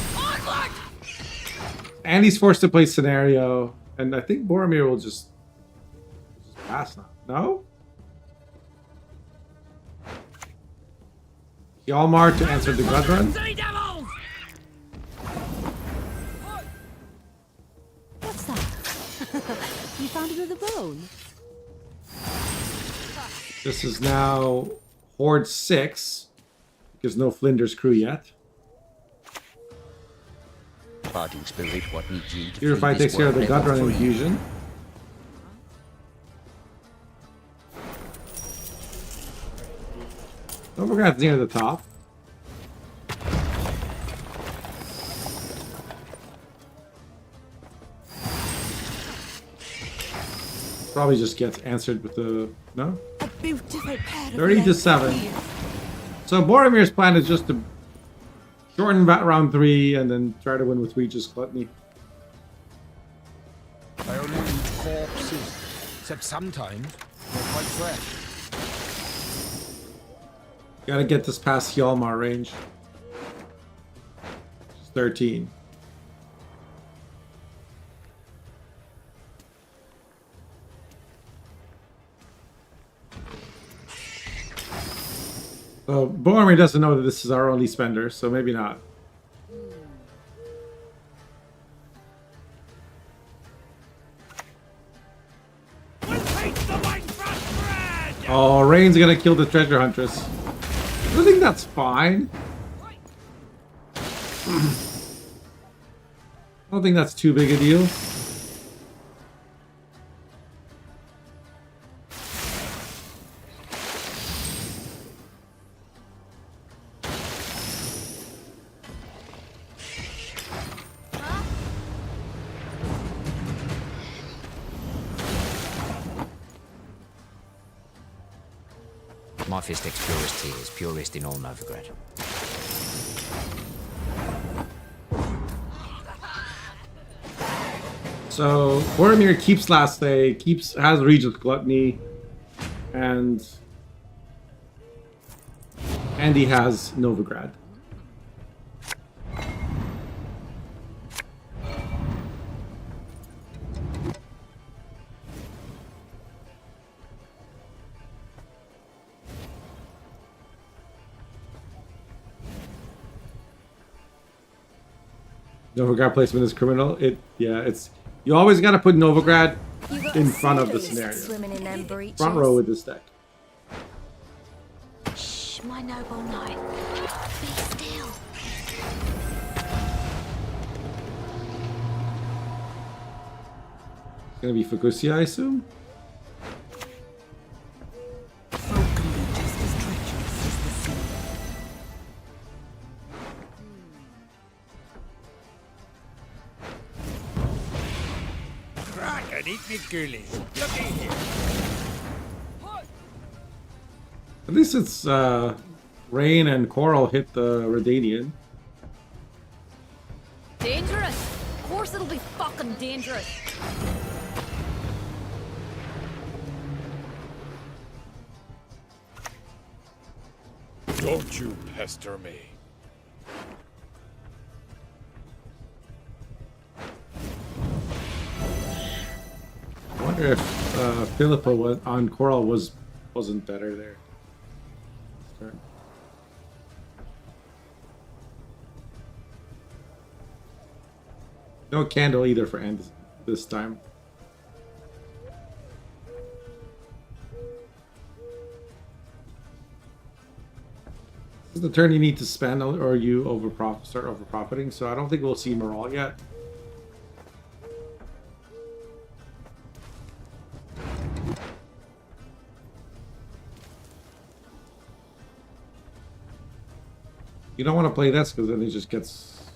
And he's forced to play Scenario, and I think Boramir will just pass now. No? Hjalmar to answer the Gut Run.
What's that? You found another bone?
This is now Horde 6, because no Flinders crew yet.
Fighting spirit, what needs you to
Purify
free this
takes care of the
world
Gut Run
ever free.
infusion. Novograd's near the top. Probably just gets answered with the no.
A beautiful pair of
30 to
legs.
7. So Boromir's plan is just to shorten round 3 and then try to win with Regis Gluttony.
I only eat corpses, except sometimes they're quite fresh.
Gotta get this past Hjalmar range. It's 13. So Boromir doesn't know that this is our only spender, so maybe not. Oh, Rain's gonna kill the treasure huntress. I think that's fine. I don't think that's too big a deal.
My Fistek's purest tears, purest in all Novigrad.
So Boromir keeps last day, has Regis Gluttony, and he has Novigrad. Novigrad placement is criminal. It's you always got to put Novigrad in front of the scenario.
Swimming in them breeches.
Front row with this deck.
Shh, my noble knight. Be still.
It's gonna be Fukusia, I assume.
Eat me ghoulies. Look in here.
At least it's Rain and Coral hit the Redanian.
Dangerous. Of course it'll be fucking dangerous.
Don't you pester me.
I wonder if Philippa was, on Coral wasn't better there. Start. No candle either for end this time. This is the turn you need to spend, or you start over profiting. So I don't think we'll see Moral yet. You don't want to play this because then it just gets.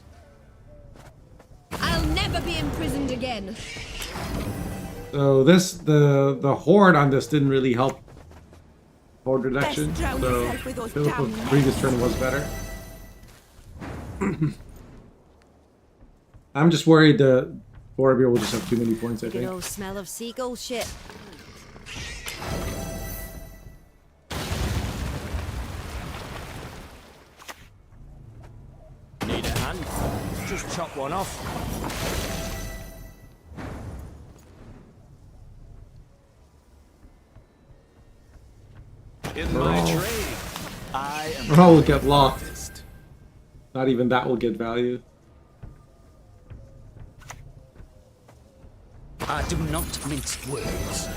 I'll never be imprisoned again.
So the horde on this didn't really help horde reduction. So Philippa's previous turn was better. I'm just worried the Boramir will just have too many points. I
Good
think.
old smell of seagull shit.
Need a hand? Just chop one off.
In my trade, I am.
Moral will get locked. Not even that will get value.
I do not mince words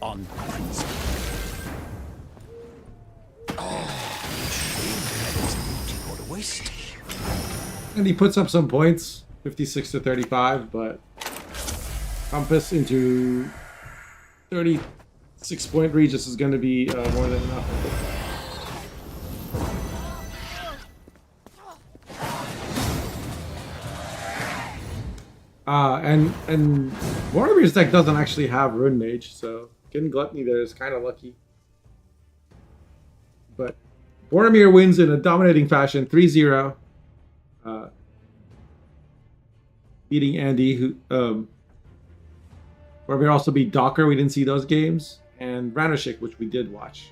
on principle. Oh, shame what a waste.
And he puts up some points, 56 to 35, but Compass into 36-point Regis is going to be more than enough. And Boramir's deck doesn't actually have Rune Mage, so getting Gluttony there is kind of lucky. But Boramir wins in a dominating fashion, 3-0. Beating Andy, who Boramir also beat Docker. We didn't see those games, and Ramosik, which we did watch.